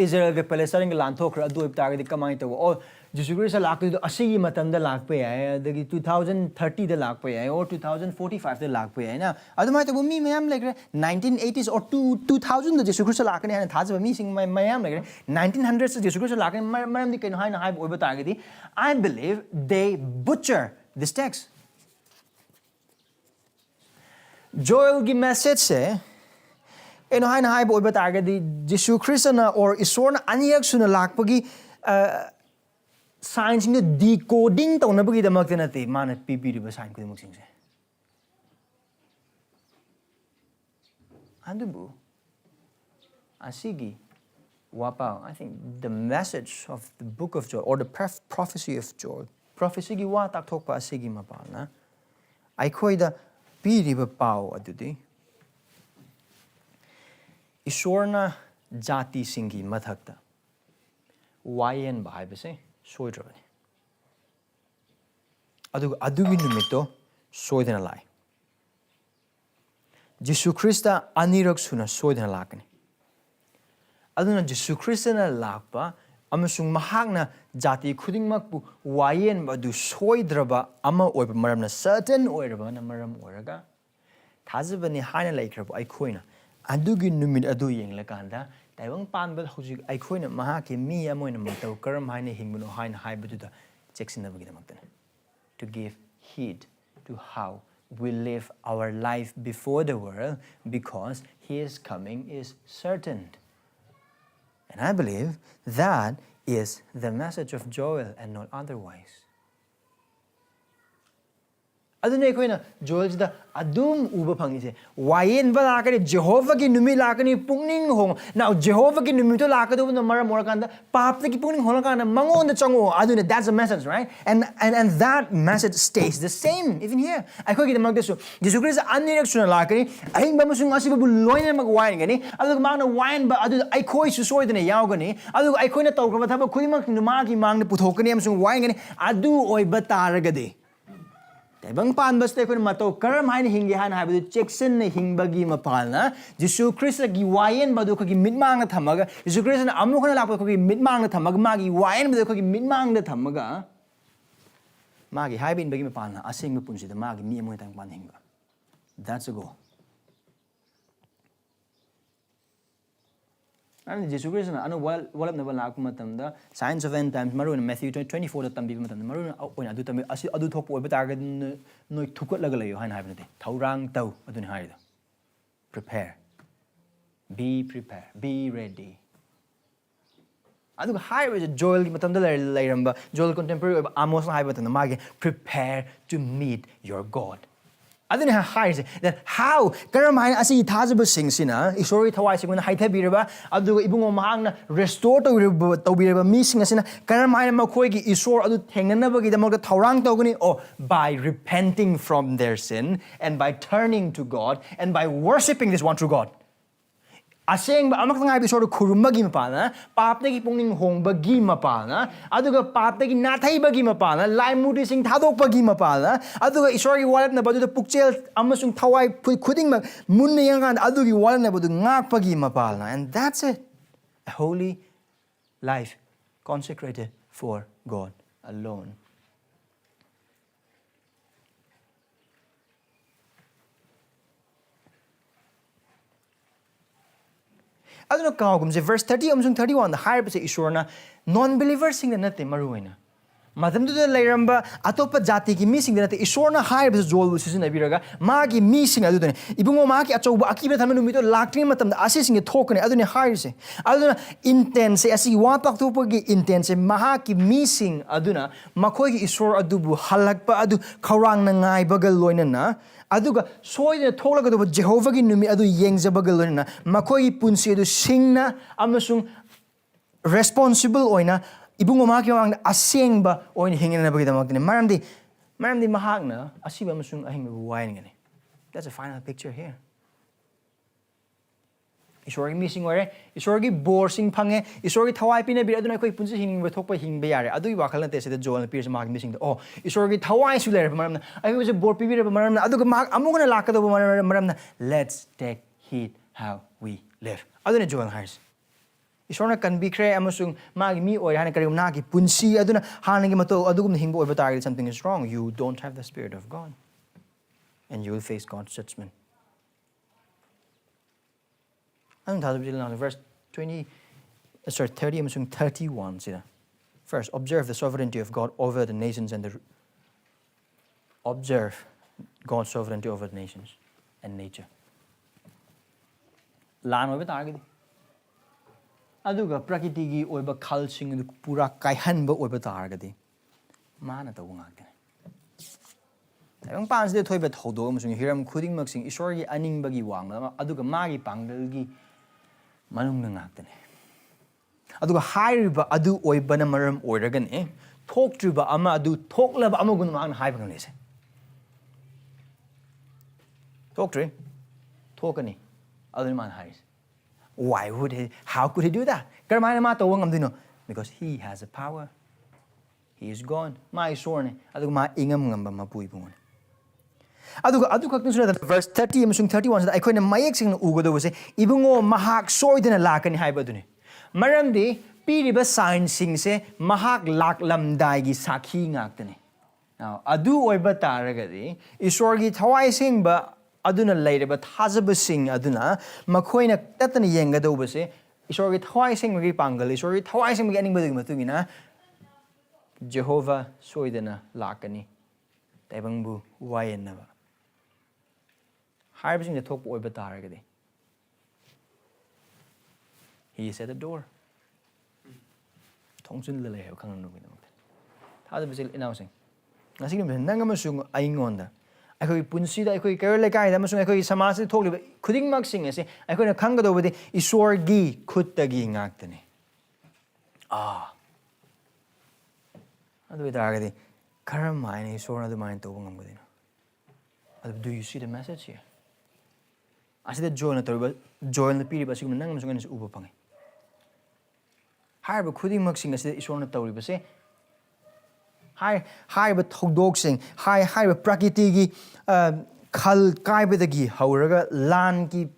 Israel ve Palestine ga lanthokra adu ib target kamai to oh Jesus Christ lakpe to asigi matamda lakpe hai adagi 2030 da lakpe hai or 2045 da lakpe hai na adumai to mi mayam like 1980s or 2000 da Jesus Christ lakane hai thajaba mi sing mayam like 1900s da Jesus Christ lakane maram di kaino haina hai oiba target I believe they butcher this text Joel gi message se eno haina hai oiba target di Jesus Christ na or Esorgi na aniyak suna lakpagi science in the decoding to na bagi damak tinate mana pipiri ba science ko dimok sing se andubu asigi wapa I think the message of the book of Joel or the prophecy of Joel prophecy gi wa tak thok pa asigi mapal na Eikhoigi da piri ba pau adudi Esorgi na jati singi mathakta wayen ba haiba se soidrabani adugi numito soidana lai Jesus Christ anirak suna soidana lakani aduna Jesus Christ na lakpa amasung mahakna jati khudingmak pu wayen ba du soidraba ama oiba maramna certain oiraba na maram oraga thajabani haina laikraba Eikhoigi na adugi numit adu yenglakanda Taibang pan but hojik Eikhoigi na mahaki mi amoina matou karam haina hingbuno haina haibaduda cheksinna bagi damaktan to give heed to how we live our life before the world because his coming is certain and I believe that is the message of Joel and not otherwise aduna Eikhoigi na Joel da adum uba phangi se wayen ba lakani Jehovah gi numi lakani pungning hong now Jehovah gi numi to lakadu na maram morakanda pap ki pungning hong kana mangon da chango aduna that's the message right and that message stays the same even here Eikhoigi da magdesu Jesus Christ anirak suna lakani ahing ba musung asiba bu loina mag wayen gani adu magna wayen ba adu Eikhoigi su soidana yaugani adu Eikhoigi na tawkraba thaba khudimak numa gi mangna puthokani amsung wayen gani adu oiba taragade Taibang pan basta ko matou karam haina hingi haina haibu cheksinna hingbagi mapalna Jesus Christ gi wayen badu ko gi mitmang na thamaga Jesus Christ na amu khana lakpa ko gi mitmang na thamaga magi wayen badu ko gi mitmang na thamaga magi haibin bagi mapalna asing punsi da magi mi amoy tang pan hingba That's the goal. And Jesus Christ, I know well never like matam signs of end times. Maroon Matthew 24 that tambi matam maroon when I do tambi adu talk over target no tukut lagalayo haina haibnate taurang tau adun haida. Prepare. Be prepared. Be ready. Adu high is Joel matam layramba Joel contemporary Amos haibatan magi prepare to meet your God. Adun high that how karamna asi thajaba singna Esorgi Thawai Asengba haithabiraba adu ibungo mahangna restore tawbiraba mi singasina karamna makhoigi isor adu thengnanabagi damagda thaurang tawgani or by repenting from their sin and by turning to God and by worshiping this one true God. Asengba amakang ay episode kurumagi mapana, papnagi pongning hongbagi mapana, aduga papnagi nathayibagi mapana, laimudi sing thadokpagi mapana, aduga Esorgi wallet na badu the pukchel amasung thawai kuding mag munnayangan adugi wallet na badu ngakpagi mapana, and that's it. A holy life consecrated for God alone. Aduna kaugumse verse 30 amsung 31 the higher base isorna non-believers sing nate maruina madam to the layramba atopa jati ki missing nate isorna higher base jol season abiraga magi missing adune ibungo magi achoba akibe thamenu mito lakni matam asi sing thokne adune higher se aduna intense asi wapak topogi intense mahaki missing aduna makoi gi isor adubu halakpa adu khawrang na ngai bagal loinana aduga soida tholagado Jehovah gi Numit adu yengjabagal loinana makoi punsi adu singna amasung responsible oina ibungo maki wang asengba oina hingena bagi damakne maramdi mahakna asiba amasung ahing buwain ngani. That's a final picture here. Esorgi missing ware Esorgi borsing phange Esorgi thawai pinabiba aduna koi punsi hingba thokpa hingba yare adui wakal na tese joel piers mag missing oh Esorgi thawai su lere maramna ai was a bor pibira maramna aduga mag amugana lakado maramna let's take heed how we live aduna joel hires Esorna can be cray amasung mag mi or hana karim nagi punsi aduna hanagi matou adugum hingbo over target something is wrong. You don't have the Spirit of God and you will face God's judgment. Verse 30 and 31. First, observe the sovereignty of God over the nations and observe God's sovereignty over the nations and nature. Lan over target. Aduga prakitigi oiba khalsing pura kaihanba oiba target. Mana tawangak. Ang pans de thoy bet hodo amasung hiram khuding magsing Esorgi aningbagi wang aduga magi panggalgi manung nangaktan aduga hairiba adu oibana maram oiragan thoktriba ama adu thoklaba amagun mang haibang lese thoktri thokani adun man hairis why would he how could he do that karmana ma tawang amdino because he has a power he is gone my sorne aduga ma ingam ngamba mapui bungon verse 30 and 31 I could mayek sing ugodo was ibungo mahak soidena lakani haibaduni maramdi piriba sign sing se mahak laklam daigi sakhi ngaktani now adu oiba taragadi Esorgi Thawai Asengba aduna laireba thajaba sing aduna makhoina tatana yengado base Esorgi Thawai Asengba gi pangal Esorgi Thawai Asengba gi aningbadu matungina Jehovah soidena lakani taibangbu wayenaba Harbising the top oiba taragadi. He is at the door. Tongsun lele have kang no win. Thadabisil announcing. Nasing nangamasung aingonda. I could punsida, I could carry like I amasung, I could samasi totally couldn't maxing as I could have kangado with the Esorgi kuttagi ngactani. Ah. Adu taragadi. Karamine is one of the mind to wong within. Do you see the message here? I said join the period, but you can nang is uber pang. Higher but couldn't maxing as is one of the say. High but dogsing, high but prakitigi, kal kaibedagi, however, langi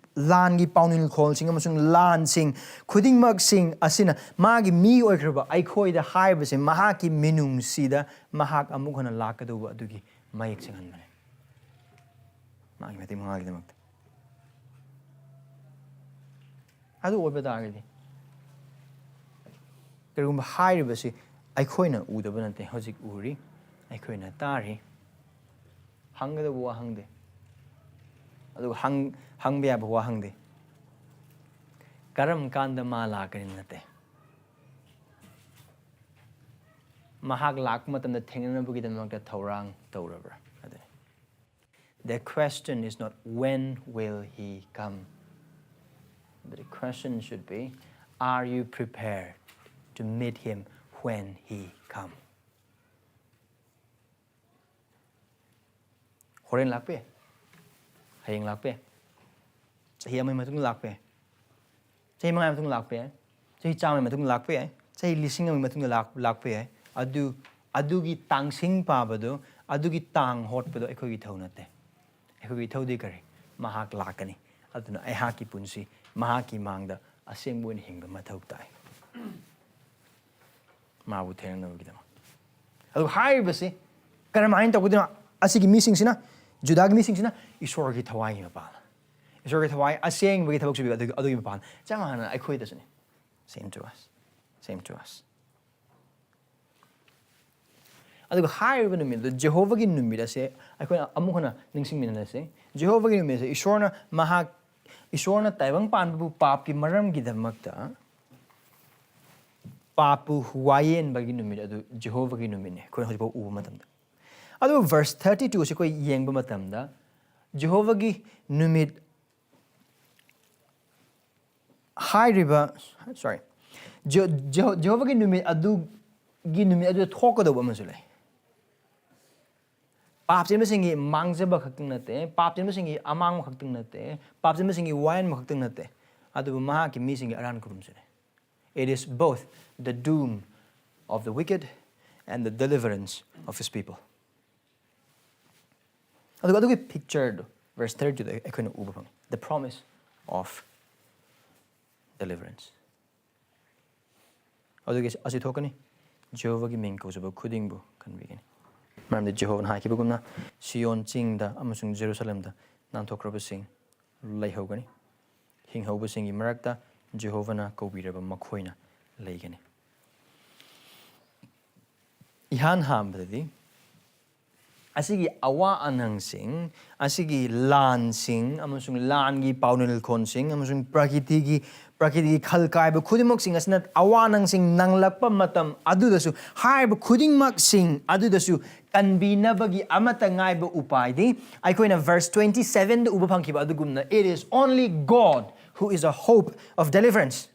pounding call sing amasung lan sing, couldn't maxing asina, magi mi or Eikhoigi the high was a mahaki minum sida, mahak amukana lakado dugi, my exing. ꯃꯥꯒꯤ ꯃꯇꯦꯡ ꯃꯉꯥꯒꯤꯗꯃꯛꯇ ꯑꯗꯨ ꯑꯣꯏꯕ ꯇꯥꯔꯒꯗꯤ ꯀꯔꯤꯒꯨꯝꯕ ꯍꯥꯏꯔꯤꯕꯁꯤ ꯑꯩꯈꯣꯏꯅ ꯎꯗꯕ ꯅꯠꯇꯦ ꯍꯧꯖꯤꯛ ꯎꯔꯤ ꯑꯩꯈꯣꯏꯅ ꯇꯥꯔꯤ ꯍꯪꯒꯗꯕ ꯋꯥ ꯍꯪꯗꯦ ꯑꯗꯨꯒ ꯍꯪꯕ ꯌꯥꯕ ꯋꯥ ꯍꯪꯗꯦ ꯀꯔꯝ ꯀꯥꯟꯗ ꯃꯥ ꯂꯥꯛꯀꯅꯤ ꯅꯠꯇꯦ ꯃꯍꯥꯛ ꯂꯥꯛꯄ ꯃꯇꯝꯗ ꯊꯦꯡꯅꯅꯕꯒꯤꯗꯃꯛꯇ ꯊꯧꯔꯥꯡ ꯇꯧꯔꯕ꯭ꯔꯥ ꯑꯗꯨꯅꯤ. The question is not when will he come, but the question should be, are you prepared to meet him when he come? Horen lakpe, hayeng lakpe, chahi amai matung lakpe, chahi mangai matung lakpe, chahi chamai matung lakpe, chahi lising amai matung lakpe, adugi tangsing pabado, adugi tang hotpado eikhoigi thau natte. Eikhoigi thau di kari mahak lakani. Aduna aihaki punsi mahaki mangda asengba oina hingba mathau tai. Mabu thengnabagidama. Adu hairibasi karamain tawgudina asigi misingsina Judagi misingsina Esorgi Thawai mapal. Esorgi Thawai Asengba thabak subi adugi mapal. Changana aikhoi dasani. Same to us. Same to us. ꯑꯗꯨꯒ ꯍꯥꯏꯔꯤꯕ ꯅꯨꯃꯤꯠꯇꯨ ꯖꯦꯍꯣꯚꯥꯒꯤ ꯅꯨꯃꯤꯠ ꯑꯁꯦ ꯑꯩꯈꯣꯏꯅ ꯑꯃꯨꯛ ꯍꯟꯅ ꯅꯤꯡꯁꯤꯡꯃꯤꯟꯅꯁꯦ. ꯖꯦꯍꯣꯚꯥꯒꯤ ꯅꯨꯃꯤꯠ ꯑꯁꯦ ꯏꯁꯣꯔꯅ ꯇꯥꯏꯕꯪ ꯄꯥꯟꯕꯕꯨ ꯄꯥꯞꯀꯤ ꯃꯔꯝꯒꯤꯗꯃꯛꯇ ꯄꯥꯞꯄꯨ ꯋꯥꯌꯦꯟꯕꯒꯤ ꯅꯨꯃꯤꯠ ꯑꯗꯨ ꯖꯦꯍꯣꯚꯥꯒꯤ ꯅꯨꯃꯤꯠꯅꯤ ꯑꯩꯈꯣꯏꯅ ꯍꯧꯖꯤꯛꯐꯥꯎ ꯎꯕ ꯃꯇꯝꯗ. ꯑꯗꯨꯒ ꯚꯔꯁ 32 ꯑꯁꯤ ꯑꯩꯈꯣꯏ ꯌꯦꯡꯕ ꯃꯇꯝꯗ ꯖꯦꯍꯣꯚꯥꯒꯤ ꯅꯨꯃꯤꯠ ꯍꯥꯏꯔꯤꯕ ꯖꯦꯍꯣꯚꯥꯒꯤ ꯅꯨꯃꯤꯠ ꯑꯗꯨ ꯊꯣꯛꯀꯗꯧꯕ ꯑꯃꯁꯨ ꯂꯩ. पाप चेंबसिंगी मांगजबा खक्तंग नते पाप चेंबसिंगी अमांग खक्तंग नते पाप चेंबसिंगी वायन खक्तंग नते अदुबु महाकी मीसिंगी Aran कुरुमसने. It is both the doom of the wicked and the deliverance of his people. Adugi pictured verse 30 ekoina uba phang the promise of deliverance. Adugi asi thokani Jehovah gi ming kausaba khudingbu kanbigani. Maram Jehovah haikibagumna Sion chingda amasung Jerusalemda nanthokrabasing leihogani hinghobasing marakta Jehovahna kaubiraba makhoina leigani. Ihan hambadi asigi awa anang sing asigi lan sing amasung lan gi paunil khon sing amasung prakiti khalkai ba khudimok sing asna awa nang sing nanglakpa matam adudasu haiba khudingmak sing adudasu kanbinabagi amata ngaiba upaidi aikoina verse 27 da uba phangkiba adugumna it is only God who is a hope of deliverance.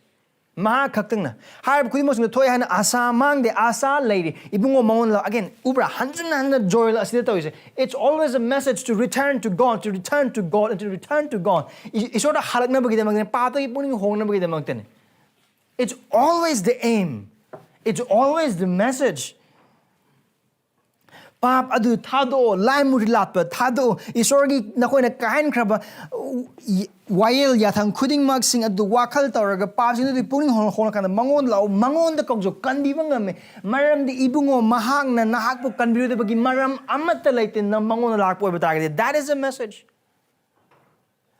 Maha kaktangna haiba khudimok sing thoi hana asa mangde asa lady ibungo mangon la again ubra hanjana joy la asida tawise. It's always a message to return to God, to return to God, and to return to God. Isorda halakna bagida magne pata gi puning hongna bagida magtene. It's always the aim. It's always the message. Pap adu thado lai murilatpa thado Esorgi nakoina kain khraba wayel yathang khuding mak sing adu wakhal tawraga pap sing du puning hona kana mangon law mangon da kongjo kanbiba ngame maram di ibungo mahang na nahakpu kanbiru de bagi maram amatta laite na mangon lakpo batagade. That is a message.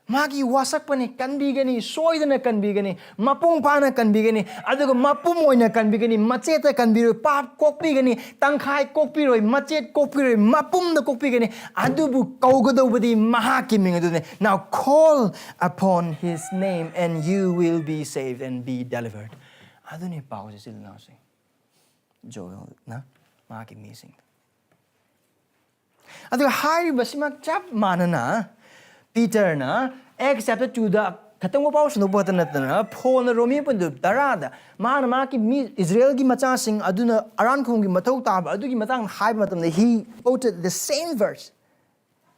Magi wasakpani kanbigani soidana kanbigani mapung pana kanbigani aduga mapum oina kanbigani macheta kanbiru pap kokpigani tangkhai kokpiroi machet kokpiroi mapum da kokpigani adubu kaugadobadi mahaki mingadune. Now call upon his name and you will be saved and be delivered. Aduni pause sil now sing Joel na mahaki missing aduga hari basimak chap manana Peter na Acts chapter 2 da khatang pau sunu patana tana phone romi pandu darada ma ki Israel gi macha sing aduna aran khong gi mathau ta adugi matang high matam he quoted the same verse.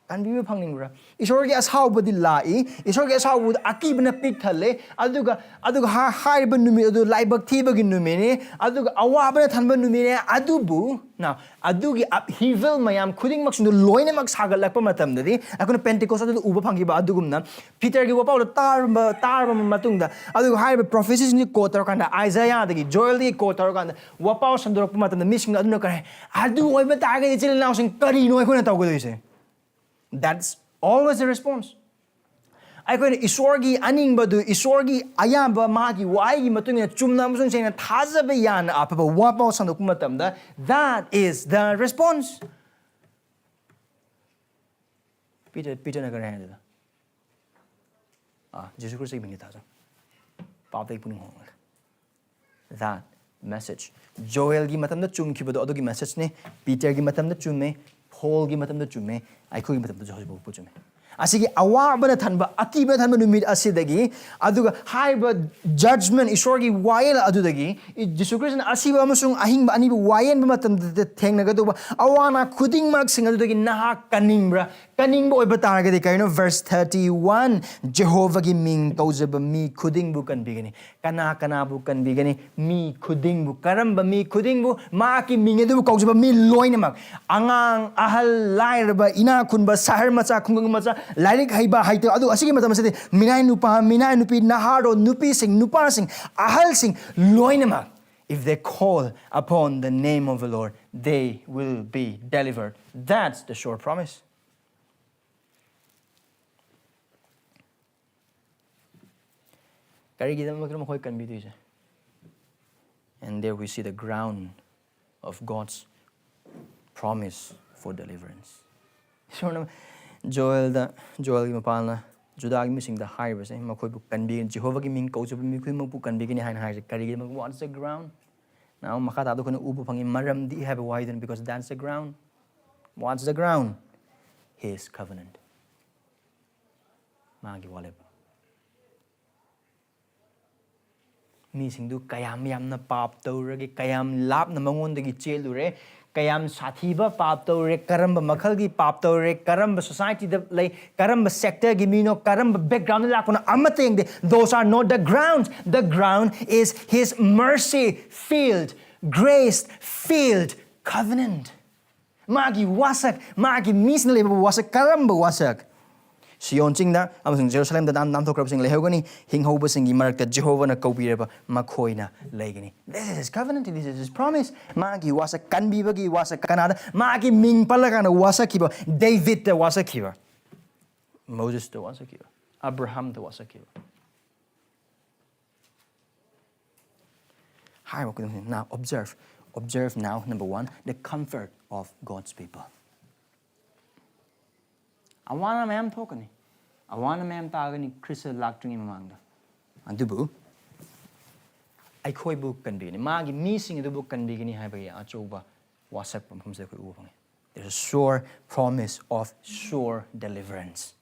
Kan bi phangningra Esorgi asau budi lai Esorgi asau bud akibna pik thale aduga haiba numi adu laibak thibagi numi ne aduga awabna thanba numi ne adubu now adugi upheaval mayam khuding mak sundu loine mak sagalakpa matam dadi akuna Pentecost adu uba phangiba adugumna Peter gi wapau tarba matungda aduga haiba prophecies ni quote tarkanda Isaiah dagi Joel gi quote tarkanda wapau sandorokpa matam da missing aduna kare adu oiba targa chil now sing kari no ekona tawgoise. That's Always a response. ꯑꯩꯈꯣꯏꯅ ꯏꯁꯣꯔꯒꯤ ꯑꯅꯤꯡꯕꯗꯨ ꯏꯁꯣꯔꯒꯤ ꯑꯌꯥꯝꯕ ꯃꯥꯒꯤ ꯋꯥꯍꯩꯒꯤ ꯃꯇꯨꯡ ꯏꯟꯅ ꯆꯨꯝꯅ ꯑꯃꯁꯨꯡ ꯁꯦꯡꯅ ꯊꯥꯖꯕ ꯌꯥꯅ ꯑꯐꯕ ꯋꯥ ꯄꯥꯎ ꯁꯟꯗꯣꯛꯄ ꯃꯇꯝꯗ that is the response. Peter ꯀꯔꯤ ꯍꯥꯏꯗꯨꯗ ꯖꯦꯁꯨ ꯈ꯭ꯔꯤꯁꯇꯒꯤ ꯃꯤꯡꯗ ꯊꯥꯖꯧ ꯄꯥꯞꯇꯒꯤ ꯄꯨꯛꯅꯤꯡ ꯍꯣꯡꯂꯒ that message Joelꯒꯤ ꯃꯇꯝꯗ ꯆꯨꯝꯈꯤꯕꯗꯣ ꯑꯗꯨꯒꯤ ꯃꯦꯁꯦꯖꯅꯤ ꯄꯤꯇꯔꯒꯤ ꯃꯇꯝꯗ ꯆꯨꯝꯃꯦ ꯄꯣꯜꯒꯤ ꯃꯇꯝꯗ ꯆꯨꯝꯃꯦ ꯑꯩꯈꯣꯏꯒꯤ ꯃꯇꯝꯗꯁꯨ ꯍꯧꯖꯤꯛꯐꯥꯎꯕ ꯆꯨꯝꯃꯦ ꯑꯁꯤꯒꯤ ꯑꯋꯥꯕꯅ ꯊꯟꯕ ꯑꯀꯤꯕꯅ ꯊꯟꯕ ꯅꯨꯃꯤꯠ ꯑꯁꯤꯗꯒꯤ ꯑꯗꯨꯒ ꯍꯥꯏꯔꯤꯕ ꯖꯖꯃꯦꯟ ꯏꯁꯣꯔꯒꯤ ꯋꯥꯌꯦꯜ ꯑꯗꯨꯗꯒꯤ ꯖꯤꯁꯨ ꯈ꯭ꯔꯤꯁꯇꯅ ꯑꯁꯤꯕ ꯑꯃꯁꯨꯡ ꯑꯍꯤꯡꯕ ꯑꯅꯤꯕꯨ ꯋꯥꯌꯦꯟꯕ ꯃꯇꯝꯗ ꯊꯦꯡꯅꯒꯗꯧꯕ ꯑꯋꯥ ꯑꯅꯥ ꯈꯨꯗꯤꯡꯃꯛꯁꯤꯡ ꯑꯗꯨꯗꯒꯤ ꯅꯍꯥꯛ ꯀꯟꯅꯤꯡꯕ꯭ꯔꯥ ꯀꯟꯅꯤꯡꯕ ꯑꯣꯏꯕ ꯇꯥꯔꯒꯗꯤ ꯀꯔꯤꯅꯣ ꯚꯔꯁ 31 ꯖꯦꯍꯣꯚꯥꯒꯤ ꯃꯤꯡ ꯀꯧꯖꯕ ꯃꯤ ꯈꯨꯗꯤꯡꯕꯨ ꯀꯟꯕꯤꯒꯅꯤ ꯀꯅꯥ ꯀꯅꯥꯕꯨ ꯀꯟꯕꯤꯒꯅꯤ ꯃꯤ ꯈꯨꯗꯤꯡꯕు ꯀꯔꯝꯕ ꯃꯤ ꯈꯨꯗꯤꯡꯕु ꯃꯥꯒꯤ ꯃꯤꯡ ꯑꯗꯨꯕꯨ ꯀꯧꯖꯕ ꯃꯤ ꯂꯣꯏꯅꯃꯛ ꯑꯉꯥꯡ ꯑꯍꯜ ꯂꯥꯏꯔꯕ ꯏꯅꯥ ꯈꯨꯟꯕ ꯁꯍꯔ ꯃꯆꯥ ꯈꯨꯡꯒꯪ ꯃꯆꯥ ꯂꯥꯏꯔꯤꯛ ꯍꯩꯕ ꯍꯩꯇꯕ ꯑꯗꯨ ꯑꯁꯤꯒꯤ ꯃꯇꯝ ꯑꯁꯤꯗꯤ ꯃꯤꯅꯥꯏ ꯅꯨꯄꯥ ꯃꯤꯅꯥꯏ ꯅꯨꯄꯤ ꯅꯍꯥꯔꯣꯜ ꯅꯨꯄꯤꯁꯤꯡ ꯅꯨꯄꯥꯁꯤꯡ ꯑꯍꯜꯁꯤꯡ ꯂꯣꯏꯅꯃꯛ if they call upon the name of the Lord they will be delivered. That's the sure promise. ꯀꯔꯤꯒꯤꯗꯃꯛꯇ ꯃꯈꯣꯏ ꯀꯟꯕꯤꯗꯣꯏꯁꯦ and there we see the ground of God's promise for deliverance. Joelꯒꯤ ꯃꯄꯥꯅ ꯖꯨꯗꯥꯒꯤ ꯃꯤꯁꯤꯡꯗ ꯍꯥꯏꯔꯤꯕꯁꯦ ꯃꯈꯣꯏꯕꯨ ꯀꯟꯕꯤꯒꯅꯤ ꯖꯦꯍꯣꯚꯥꯒꯤ ꯃꯤꯡ ꯀꯧꯖꯕ ꯃꯤ ꯈꯨꯗꯤꯡꯃꯛꯄꯨ ꯀꯟꯕꯤꯒꯅꯤ ꯍꯥꯏꯅ ꯍꯥꯏꯔꯤꯁꯦ ꯀꯔꯤꯒꯤꯗꯃꯛ what's the ground? Now ꯃꯈꯥ ꯇꯥꯕꯗ ꯑꯩꯈꯣꯏꯅ ꯎꯕ ꯐꯪꯉꯤ ꯃꯔꯝꯗꯤ ꯍꯥꯏꯕ ꯋꯥꯍꯩꯗꯨꯅ because that's the ground. What's the ground? His covenant. ꯃꯥꯒꯤ ꯋꯥꯂꯦꯞ ꯃꯤꯁꯤꯡꯗꯨ ꯀꯌꯥꯝ ꯌꯥꯝꯅ ꯄꯥꯞ ꯇꯧꯔꯒꯦ ꯀꯌꯥꯝ ꯂꯥꯞꯅ ꯃꯉꯣꯟꯗꯒꯤ ꯆꯦꯜꯂꯨꯔꯦ ꯀꯌꯥꯝ ꯁꯥꯊꯤꯕ ꯄꯥꯞꯇꯧꯔꯦ ꯀꯔꯝꯕ ꯃꯈꯜꯒꯤ ꯄꯥꯞ ꯇꯧꯔꯦ ꯀꯔꯝꯕ ꯁꯣꯁꯥꯏꯇꯤꯗ ꯂꯩ ꯀꯔꯝꯕ ꯁꯦꯛꯇꯔꯒꯤ ꯃꯤꯅꯣ ꯀꯔꯝꯕ ꯕꯦꯛꯒ꯭ꯔꯥꯎꯟꯗ ꯂꯥꯛꯄꯅꯣ ꯑꯃꯠꯇ ꯌꯦꯡꯗꯦ those are not the grounds. The ground is his mercy filled grace filled covenant. Magi wasak magi misna leba wasak karamba wasak Sion chingda amasung Jerusalem da namthokrabsing lehogani hinghobasing gi marakta Jehovah na kaubireba makhoina leigani. This is his covenant, this is his promise. Magi wasak kanbibagi wasak kanada magi ming palagana wasakiba David da wasakiba Moses da wasakiba Abraham da wasakiba. Now observe now number 1 the comfort of God's people. Awana mayam thokani awana mayam taagani Krista lactringi mamangda adubu Eikhoigi kanbigani magi mising adubu kanbigani haibagi achoba wasakpa mafamse khoi uba fangi. There's a sure promise of sure deliverance.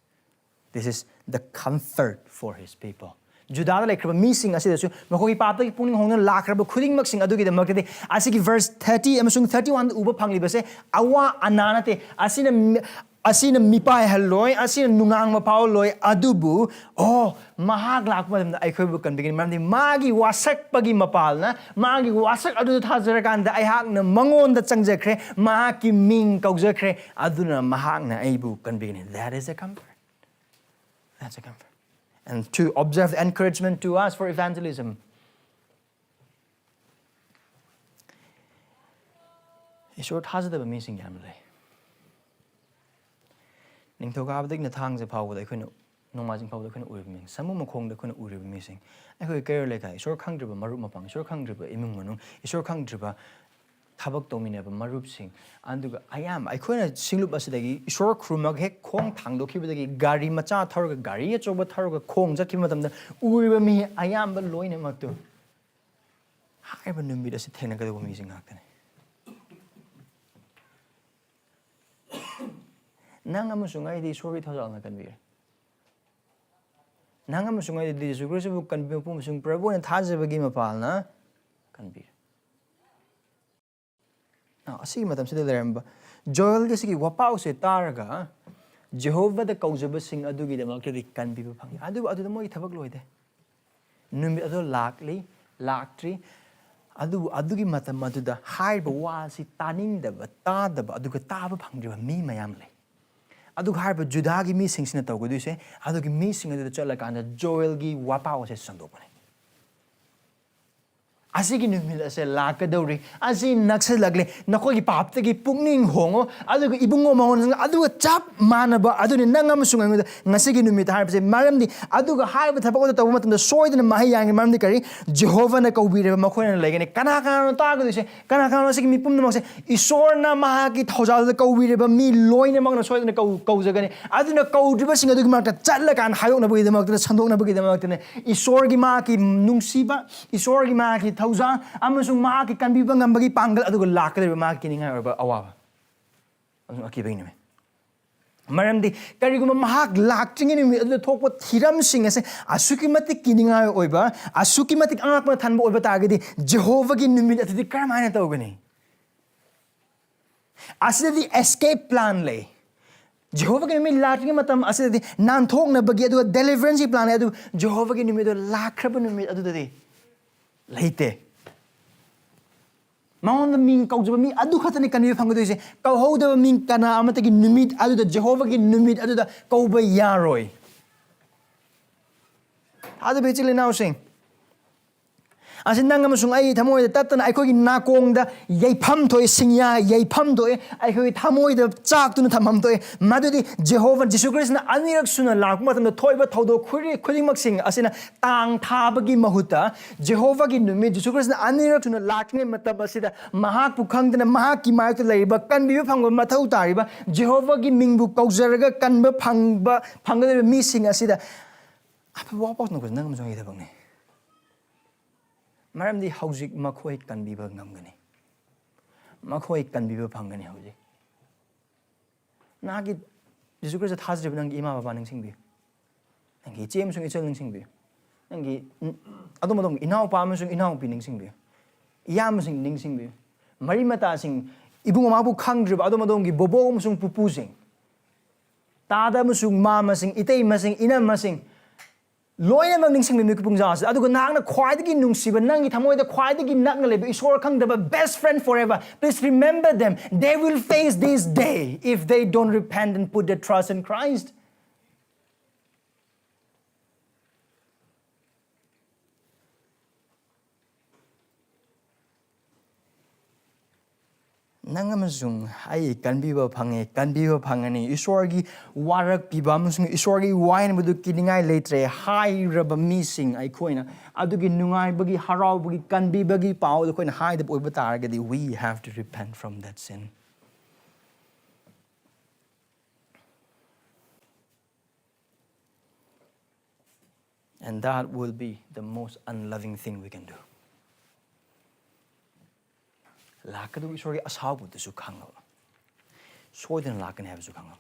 This is the comfort for his people. Judada lekraba mising asidasu makogi paptagi puning hongna lakraba khudingmaksing adugi damakte asigi verse 30 amasung 31 uba phanglibase awa ananate asina mipai halloy asina nungang mapau loy adubu mahag lakpa damda Eikhoigi kanbigani maramdi magi wasakpagi mapalna magi wasak adu thajarakanda aihakna mangonda changjakre mahaki ming kaujjakre aduna mahakna aibu kanbigani. That is a comfort. That's a comfort. And to observe the encouragement to us for evangelism. Ishor thajadaba mising yam lay. Ningthokabadagi nathangje phawda aikoina nongmajing phawda aikoina uriba ming samu makhongda aikoina uriba mising aikoi kair lekai ishor khangdriba marup mapang ishor khangdriba imung manung ishor khangdriba Thabak dominaba marupsing anduga ayam aikoina singlup asidagi ishor krumag hek khong thangdokhibadagi gari macha tharuga gari achoba tharuga khong jakhi matamda uriba mi ayam ba loina maktu haiba numit asi thenagadu mi sing haktane nang amusungai di sorry thajal na kanbir nang amusungai di sugresu kanbir pumusung prabhu na thajabagi mapalna kanbir. Now, asigi matam sida leramba Joel ge sigi wapau se taraga Jehovah da kaujaba sing adugi da makri kanbiba phangi adu moi thabak loide numit adu laktri adugi matam aduda haiba wa si taningdaba tadaba aduga taba phangriba mi mayam le adu haiba Judagi mi singsina tawgoduise adugi mi sing adu chalakanda Joel gi wapau se sandopane asigi numit ase lakadori asi naksillakli nakhoi paptagi pukning hongo aduga ibungo mahon aduga chap manaba aduni nangam sunga ngasigi numit harpse maramdi aduga harba thabak tabu matamda soidana mahi yangi maramdi kari Jehovah na kaubire makhoina legene kana kana taga dise kana kana asigi mi pumna makse isorna mahaki thojal kaubire ba mi loina magna soidana kaujagani aduna kaudriba singa adugi makta chatla kan hayokna bagi damakta sandokna bagi damakta Esorgi maki nungsiba Esorgi maki thauza amasung maki kanbiba ngambagi pangal aduga lakadriba maki ninga orba awaba amsung akibay nime maramdi kariguma mahak lakchingin mi adu thokpa thiram sing ase asuki matik kininga oiba asuki matik angakma thanba oiba tagedi Jehovah gi numit atidi karamana tawgani asidi escape plan lay Jehovah gi numit lakchingin matam asidi nan thokna bagi adu deliverance plan adu Jehovah gi numit lakraba numit adu dadi laite Maon the mean coach of me, Adu Hatani can you find this? Go hold of mean kana amataki numit, Adu the Jehovah gi numit, Adu the Koba Yaroi. How the bitchly now sing? As in Nangamasung, I tamoy the Tatan, Eikhoigi nakong the Yay Pamto, singna, Yay Pamto, Eikhoigi tamoy the Chak to Tamamto, Madudi, Jehovah, Jesus Christ, and Anirak Suna Lakmat and the Toiba Todo, Kurimaxing, asina Tang Tabagi Mahuta, Jehovah gi numit, Jesus Christ, and Anirak Suna Lakne Matabasida, Mahak Pukang, and Mahaki Marta Leiba, can be found with Matou Tariba, Jehovah gi Mingbu Kauzaraga, can be Panga missing asida. What was not Nangamazong? Maramdi hausik makhoi kanbiba ngamgani makhoi kanbiba phangani hausik nagi Jesus Christ thajrib nang ima baba nang singbi nangi chem sung ichal nang singbi nangi adom inau pa ma sung inau pi nang singbi yam sing ning singbi mari mata sing ibung ma bu khangdrib adom gi bobo sung pupu sing tada ma sung ma ma sing itei ma sing ina ma sing Loyal among sing me kupung jas. Adu nang na quietly nungsi, but nangi tamoy the quietly nagnale, Isor kang the best friend forever. Please remember them. They will face this day if they don't repent and put their trust in Christ. Nangamazung, I can be a pangani, Esorgi, warak pibamusung, Esorgi wine with the kidding eye later, high rubber missing, Eikhoina, Adugi nungai bagi harau bagi can be bagi power, the coin hide the boy target. We have to repent from that sin. And that will be the most unloving thing we can do. Lakadu Esorgi ashabu the Sukanga. Soiden Lakan have Sukanga.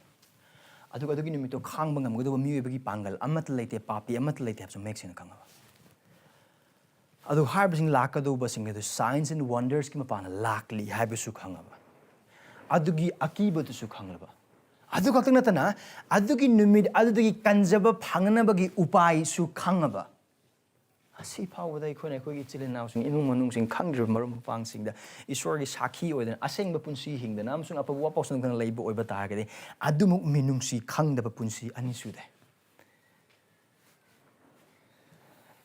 Adugi Numito Kangbangam, go to a Mubagi Pangal, Amatlate Papi, Amatlate have some mixing Kanga. Adu harboring Lakadu basing the signs and wonders came upon a Lakli Habisukanga. Adugi Akiba to Sukanga. Adukatanatana, Adugi Numid, Adugi Kanjaba Panganabagi Upai Sukangaba. See power they couldn't Eikhoigi now sing Inumanung sing Kangdra Marum Pang sing the Esorgi Saki or the Asengba Punsi hing the Namsung up a Wapos and Leiba or Batagade, Adumuk Minungsi, Kang the Punsi, Anisude.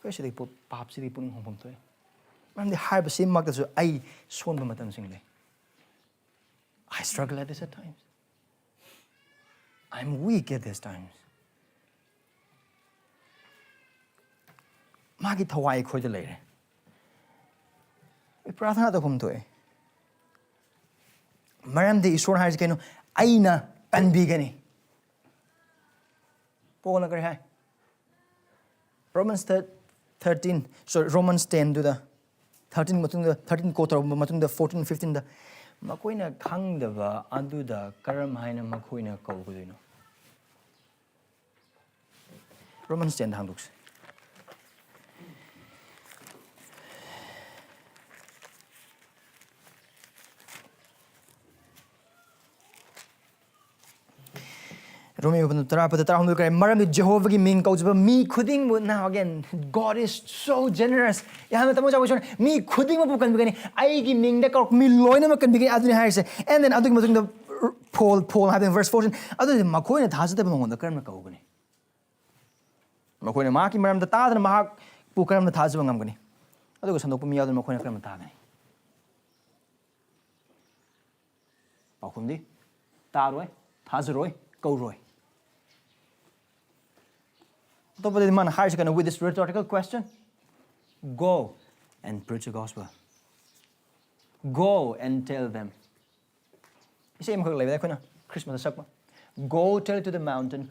Where should they put Pap City putting home to it? And the harbor same mark as I swam Matan singly. I struggle at this at times. I'm weak at this times. Magi Thawai Asengba later. We prathana to hum to it. Maram de Isor has gano haina and bigani. Paul Nagar Romans 13, sorry, Romans 10 to the 13 matung the 13 quarter matung the 14, 15 the Makoina Kangdava Adu the Karam Haina Makoina Kogudino. Romans 10 handlooks. Romeo Maram Jehovah Ming coach, but me couldn't now again. God is so generous. Me couldn't I give Ming the cock me loinum can begin Adrian Harris. And then other the Paul having verse 14. Other than Makoina has the on the Kerma Kogani. Makoina Maki Maram the Tad and Mahak Pukam the Tazwangam. ꯑꯗꯨꯒ ꯁꯟꯗꯣꯛꯄ ꯃꯤ ꯌꯥꯎꯗꯅ ꯃꯈꯣꯏꯅ ꯀꯔꯝꯅ ꯇꯥꯒꯅꯤ ꯄꯥꯎꯈꯨꯝꯗꯤ ꯇꯥꯔꯣꯏ ꯊꯥꯖꯔꯣꯏ ꯀꯧꯔꯣꯏ ꯑꯇꯣꯞꯄꯗꯗꯤ ꯃꯥꯅ ꯍꯥꯏꯔꯤꯁꯤ ꯀꯩꯅꯣ with this rhetorical question go and preach the gospel go and tell them isay amkhak leibada akhona Christmas sakpa go tell it to the mountain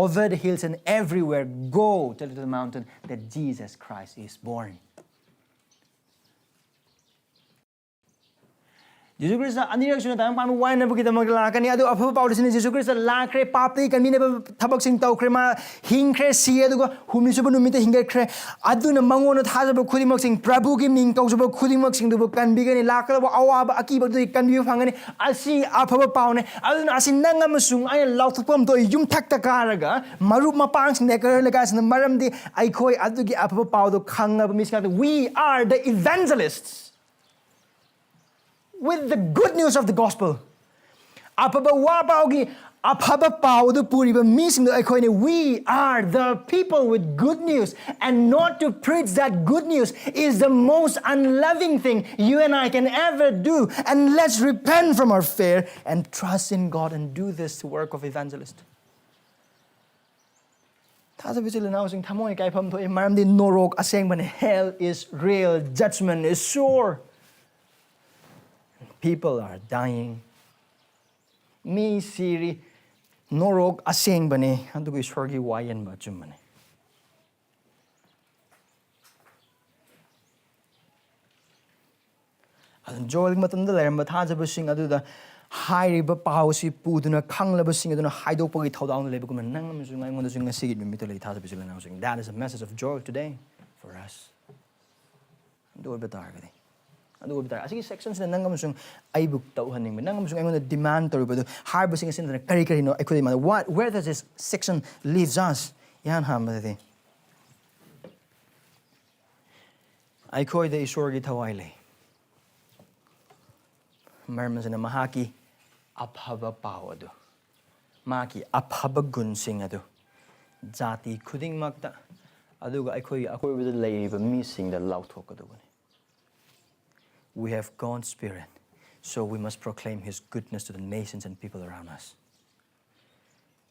over the hills and everywhere go tell it to the mountain that Jesus Christ is born Jesus Christ anirak suna tayang panu wine nabu kita maglalakani adu apha pawde sini Jesus Christ lakre papti kanmi ne thabak sing tawkre ma hingkre si aduga humni subu numite hingkre aduna mangona thajaba khudimak sing prabhu gi ming tawjaba khudimak sing dubu kanbigani lakaba awaba akiba du kanbi phangani asi apha pawne aduna asi nangam sung ai lauthpam to yum thakta karaga marup mapang sing ne kar laga sin maramdi aikhoi adugi apha pawdo khangaba miska we are the evangelists with the good news of the gospel. Apaba wapaugi apaba paudu puriba missing the we are the people with good news, and not to preach that good news is the most unloving thing you and I can ever do. And let's repent from our fear and trust in God and do this work of evangelist. Norok Asengba, hell is real, judgment is sure. People are dying. Me siri norok asengba ne andugo Esorgi wayan ba chumane. Adun joy matamda leramba thajaba sing aduda hairiba pawsi puduna khanglaba sing aduna haidokpagi thodang lebagum nangam sung aingonda sung ngasi numit le thajaba sing now sing that is a message of joy today for us. Do it better. Asigi sections na nangam sung aibuk tauhaning me nangam sung aingon demand toribado harbusing sin na kari no equity man what where does this section leaves us yan hamade Eikhoigi the Esorgi Thawai le marman na mahaki aphaba pawado maki aphaba gun sing adu jati khuding makta aduga Eikhoigi akoibada leiba mi sing da lauthokadugani we have God's Spirit, so we must proclaim His goodness to the nations and people around us.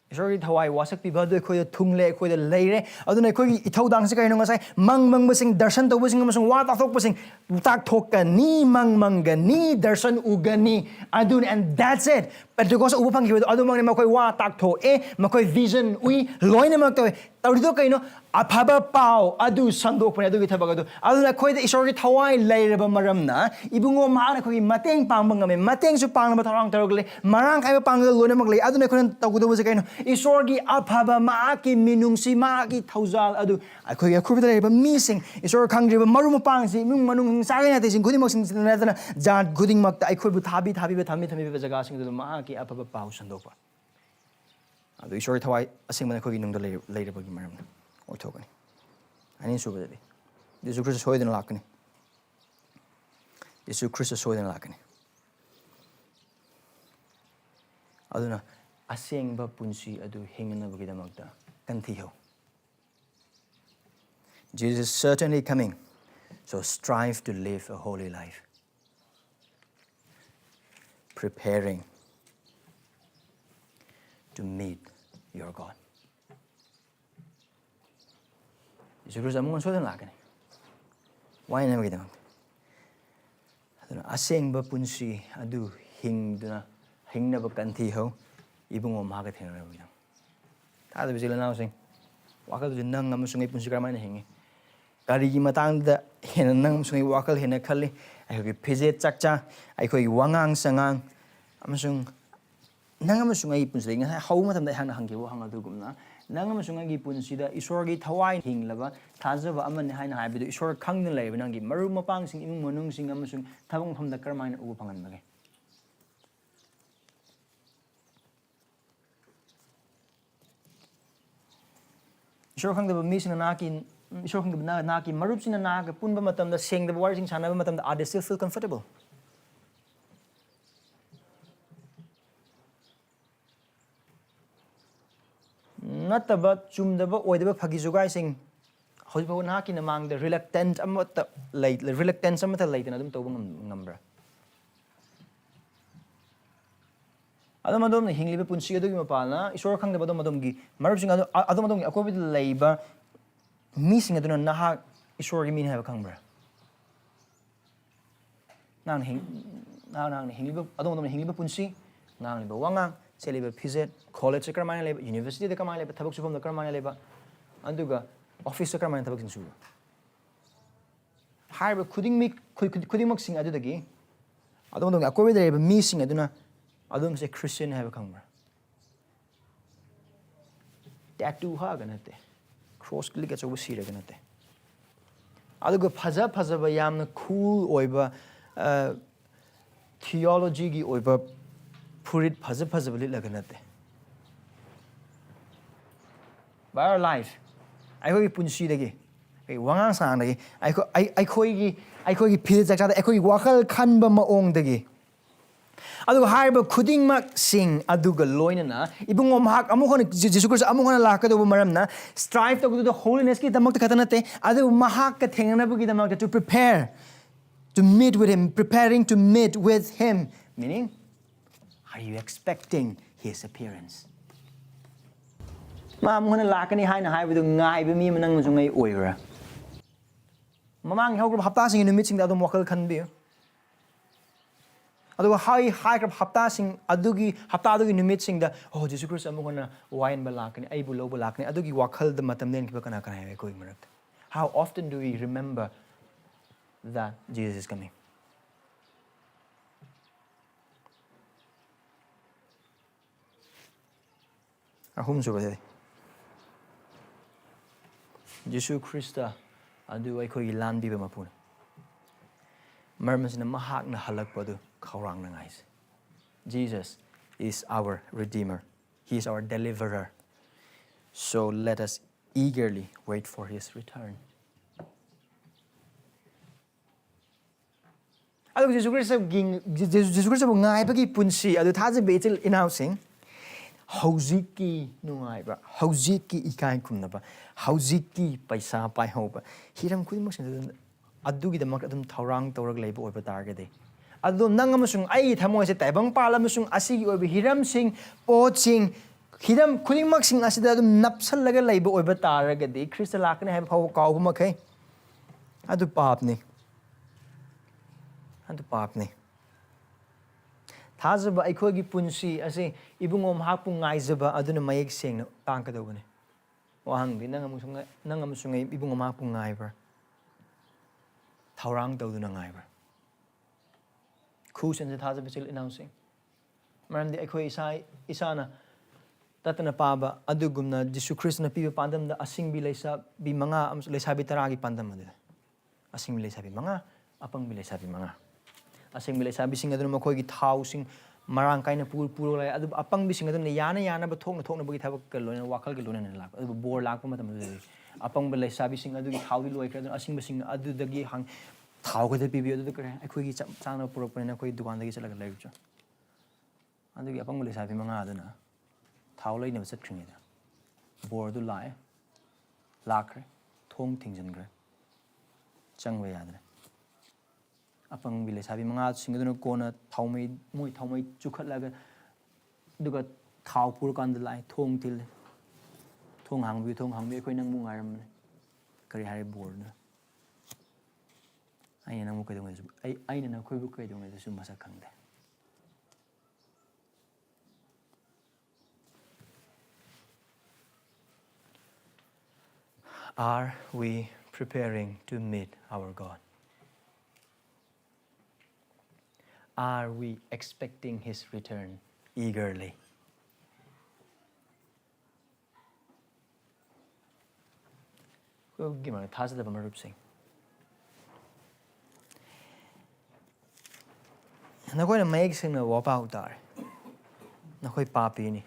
Esorgi Thawai Wasakpa do Eikhoigi thungle Eikhoigi leire aduna Eikhoigi ithodang se kaino ngasai mangmang basing darshan tawbasing amasung wa tathok basing tak thokani mangmangani darshan ugani adun and that's it. But because upang gido adumang ne makoi wa tak tho makoi vision ui loine mak toy tawdido kaino aphaba pau adu sandok pone adu githabag adu aduna khoi the Esorgi Thawai leireba maramna ibungo maana khoi mateng pangmangame mateng su pangna tharang tarogle marang kai pangal loine mak le aduna khoi tawgudo se kaino Esorgi aphaba maaki minungsi maaki thaujal adu Eikhoigi akhubida leireba mising Esor khangriba marum pangsi mung manung sagai na tesing khudimok sing na jat khuding mak ta Eikhoibu thabi thami jaga sing du maaki apaba pau sandokpa adu Esorgi Thawai Asengba Eikhoigi nungda leirabagi maramna oithogani ani subadadi Jesus Christ hoidena lakani Jesus Christ hoidena lakani aduna asengba punsi adu hingnabagi damakta kantiho Jesus is certainly coming, so strive to live a holy life, preparing to meet your God. Jesus Christ amungan sodan lakani. Why na magita mag? Aduna asengba punsi adu hingnaba kantiho ibungo maga thenara magita. Tada bisila na sing wakal du nang amusung punsi karamai na hingi. Karigi matang da hena nang amusung wakal hena khali Eikhoigi phije chakcha Eikhoigi wangang sangang amusung nang amusung punsi ngai hau matamda hang hangkibo hangadu gumna nang amusung punsida Esorgi Thawai hinglaba thajaba amane haina haibidu Esor khangna leiba nangi maru mapang sing imung manung sing amusung thabang phamda karmaina ubu phangan mage Esor khangdaba mi sing naki Esor khangdaba naki marup sing naga punba matamda sengdaba war sing sanaba matamda are they still feel comfortable nataba chumdaba oidaba phagi jugai sing hojibau nahaki namang the reluctant amata late reluctance amata late na dum tawbang ngambra adom adom na hingliba punsi adu gi mapana isor khang de badom adom gi marab sing adom adom gi akobi leiba mi sing aduna naha isor gi min ha khang bra nang hingliba adom adom hingliba punsi nang liba wangang seliba pizet college karmana leba university de karmana leba thabak sufam de karmana leba anduga office karmana thabak sin su harba khuding mak sing adu dagi adom adom akobi de leba mi sing aduna adum se Christian have khangba tattoo ha ganate cross click at over sira ganate aduga phaja ba yamna cool oiba theology gi oiba purit phaja bali laganate by our life ai hoi punsi dagi ai wangang sang dagi ai khoi gi phil jak ai khoi wakal khan ba maong dagi aduga haiba khuding mak sing aduga loinana ibungom hak amukhon Jesus Christ amukhon lakado maramna strive to the holiness ki damak khatanate adu mahak ka thengna bu ki damak to prepare to meet with him preparing to meet with him meaning are you expecting his appearance ma amukhon lakani haina haibu ngai be mi manang sungai oira mamang hawgro hapta sing numit sing adu wakal khan bi aduga high krap hapta sing adugi hapta adugi numit sing da oh Jesus Christ amugona wine balakani ai bulo balakani adugi wakhal da matam nen ki kana kana koi marak how often do we remember that Jesus is coming ahum so bade Jesus Christ adu ai koi lan bi ba mapun marmasina mahak na halak padu kaurang na ngais Jesus is our redeemer he is our deliverer so let us eagerly wait for his return adu Jesus Christ ngai bagi punsi adu thaje betil announcing haujiki nungai ba haujiki ikai kumna ba haujiki paisa pai hoba hiram khudimok sin adugi damak adum thaurang torag leiba oiba targade adum nang amasung ai thamoi se taibang pal amasung asigi oiba hiram sing pot sing hiram khudingmak sing asida adum napsal laga leiba oiba targade Christ lakne hai phau kaw makai adu papni thajaba Eikhoigi punsi ase ibungom hakpu ngaijaba aduna mayek seng tangkadobane wahangdi nang amasung ibungom hakpu ngaiba Thaurang tawduna ngaiba khusen se thaja bisil announcing maram di Eikhoigi isana tatana paba adugumna Jesus Christ na piba pandam da asing bi leisa bi manga leisa bi taragi pandam adu asing bi leisa bi manga apang bi leisa bi manga asing bi leisa bi sing aduna makhoigi thau sing marang kaina pur lai adu apang bi sing aduna yana ba thokna bagi thabak ka loina wakhal gi loina lak adu bor lak pa matam apang ba leisa bi sing adu gi thau di loi kra asing bi sing adu dagi hang thau ga de pi adu kare Eikhoigi changna purok pana khoi dukan dagi chala lai chu adu gi apang ba leisa bi manga aduna thau lai na chat khring da bor du lai lakre thong thingjan gra chang wa yadra apang bi leisa bi manga sing aduna kona thaumai chukhat laga duga thau pur kan da lai thong til thong hang bi Eikhoigi nang mu ngaram kari hari bor na ai nang mu kai dong ai na khoi bu kai dong su masa khang da Are we preparing to meet our God? Are we expecting his return eagerly? Gimana thasa da marup sing na koi na mayek sing na wa pa utar na koi papi ni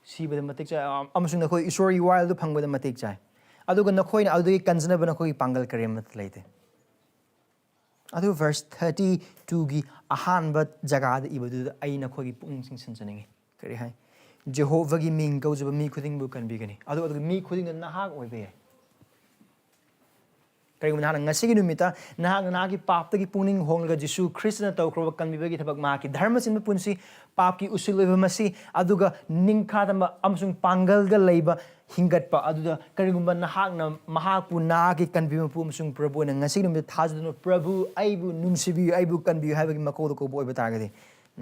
si ba matik cha amasung na koi Esorgi wild du phang ba matik cha aduga na koi na adu kanjana ba na koi pangal karem mat leite adu verse 32 gi ahan ba jaga da ibadu ai na koi pung sing sanjaningi kari hai Jehovah gi ming go jaba mi khuding bu kan bi gani adu mi khuding na hak oi be ꯀꯔꯤꯒꯨꯝꯕ ꯅꯍꯥꯛꯅ ꯉꯁꯤꯒꯤ ꯅꯨꯃꯤꯠꯇ ꯅꯍꯥꯛꯅ ꯅꯍꯥꯛꯀꯤ ꯄꯥꯞꯇꯒꯤ ꯄꯨꯛꯅꯤꯡ ꯍꯣꯡꯂꯒ ꯖꯤꯁꯨ ꯈ꯭ꯔꯤꯁꯇꯅ ꯇꯧꯈ꯭ꯔꯕ ꯀꯟꯕꯤꯕꯒꯤ ꯊꯕꯛ ꯃꯍꯥꯛꯀꯤ ꯙꯔꯃ ꯆꯤꯟꯕ ꯄꯨꯟꯁꯤ ꯄꯥꯞꯀꯤ ꯎꯁꯤꯜ ꯑꯣꯏꯕ ꯃꯁꯤ ꯑꯗꯨꯒ ꯅꯤꯡꯈꯥꯗꯝꯕ ꯑꯃꯁꯨꯡ ꯄꯥꯡꯒꯜꯒ ꯂꯩꯕ ꯍꯤꯡꯒꯠꯄ ꯑꯗꯨꯗ ꯀꯔꯤꯒꯨꯝꯕ ꯅꯍꯥꯛꯅ ꯃꯍꯥꯛꯄꯨ ꯅꯍꯥꯛꯀꯤ ꯀꯟꯕꯤꯕ ꯃꯄꯨ ꯑꯃꯁꯨꯡ ꯄ꯭ꯔꯚꯨ ꯑꯣꯏꯅ ꯉꯁꯤꯒꯤ ꯅꯨꯃꯤꯠꯇ ꯊꯥꯖꯗꯨꯅ ꯄ꯭ꯔꯚꯨ ꯑꯩꯕꯨ ꯅꯨꯡꯁꯤꯕꯤꯌꯨ ꯑꯩꯕꯨ ꯀꯟꯕꯤꯌꯨ ꯍꯥꯏꯕꯒꯤ ꯃꯀꯧꯗ ꯀꯧꯕ ꯑꯣꯏꯕ ꯇꯥꯔꯒꯗꯤ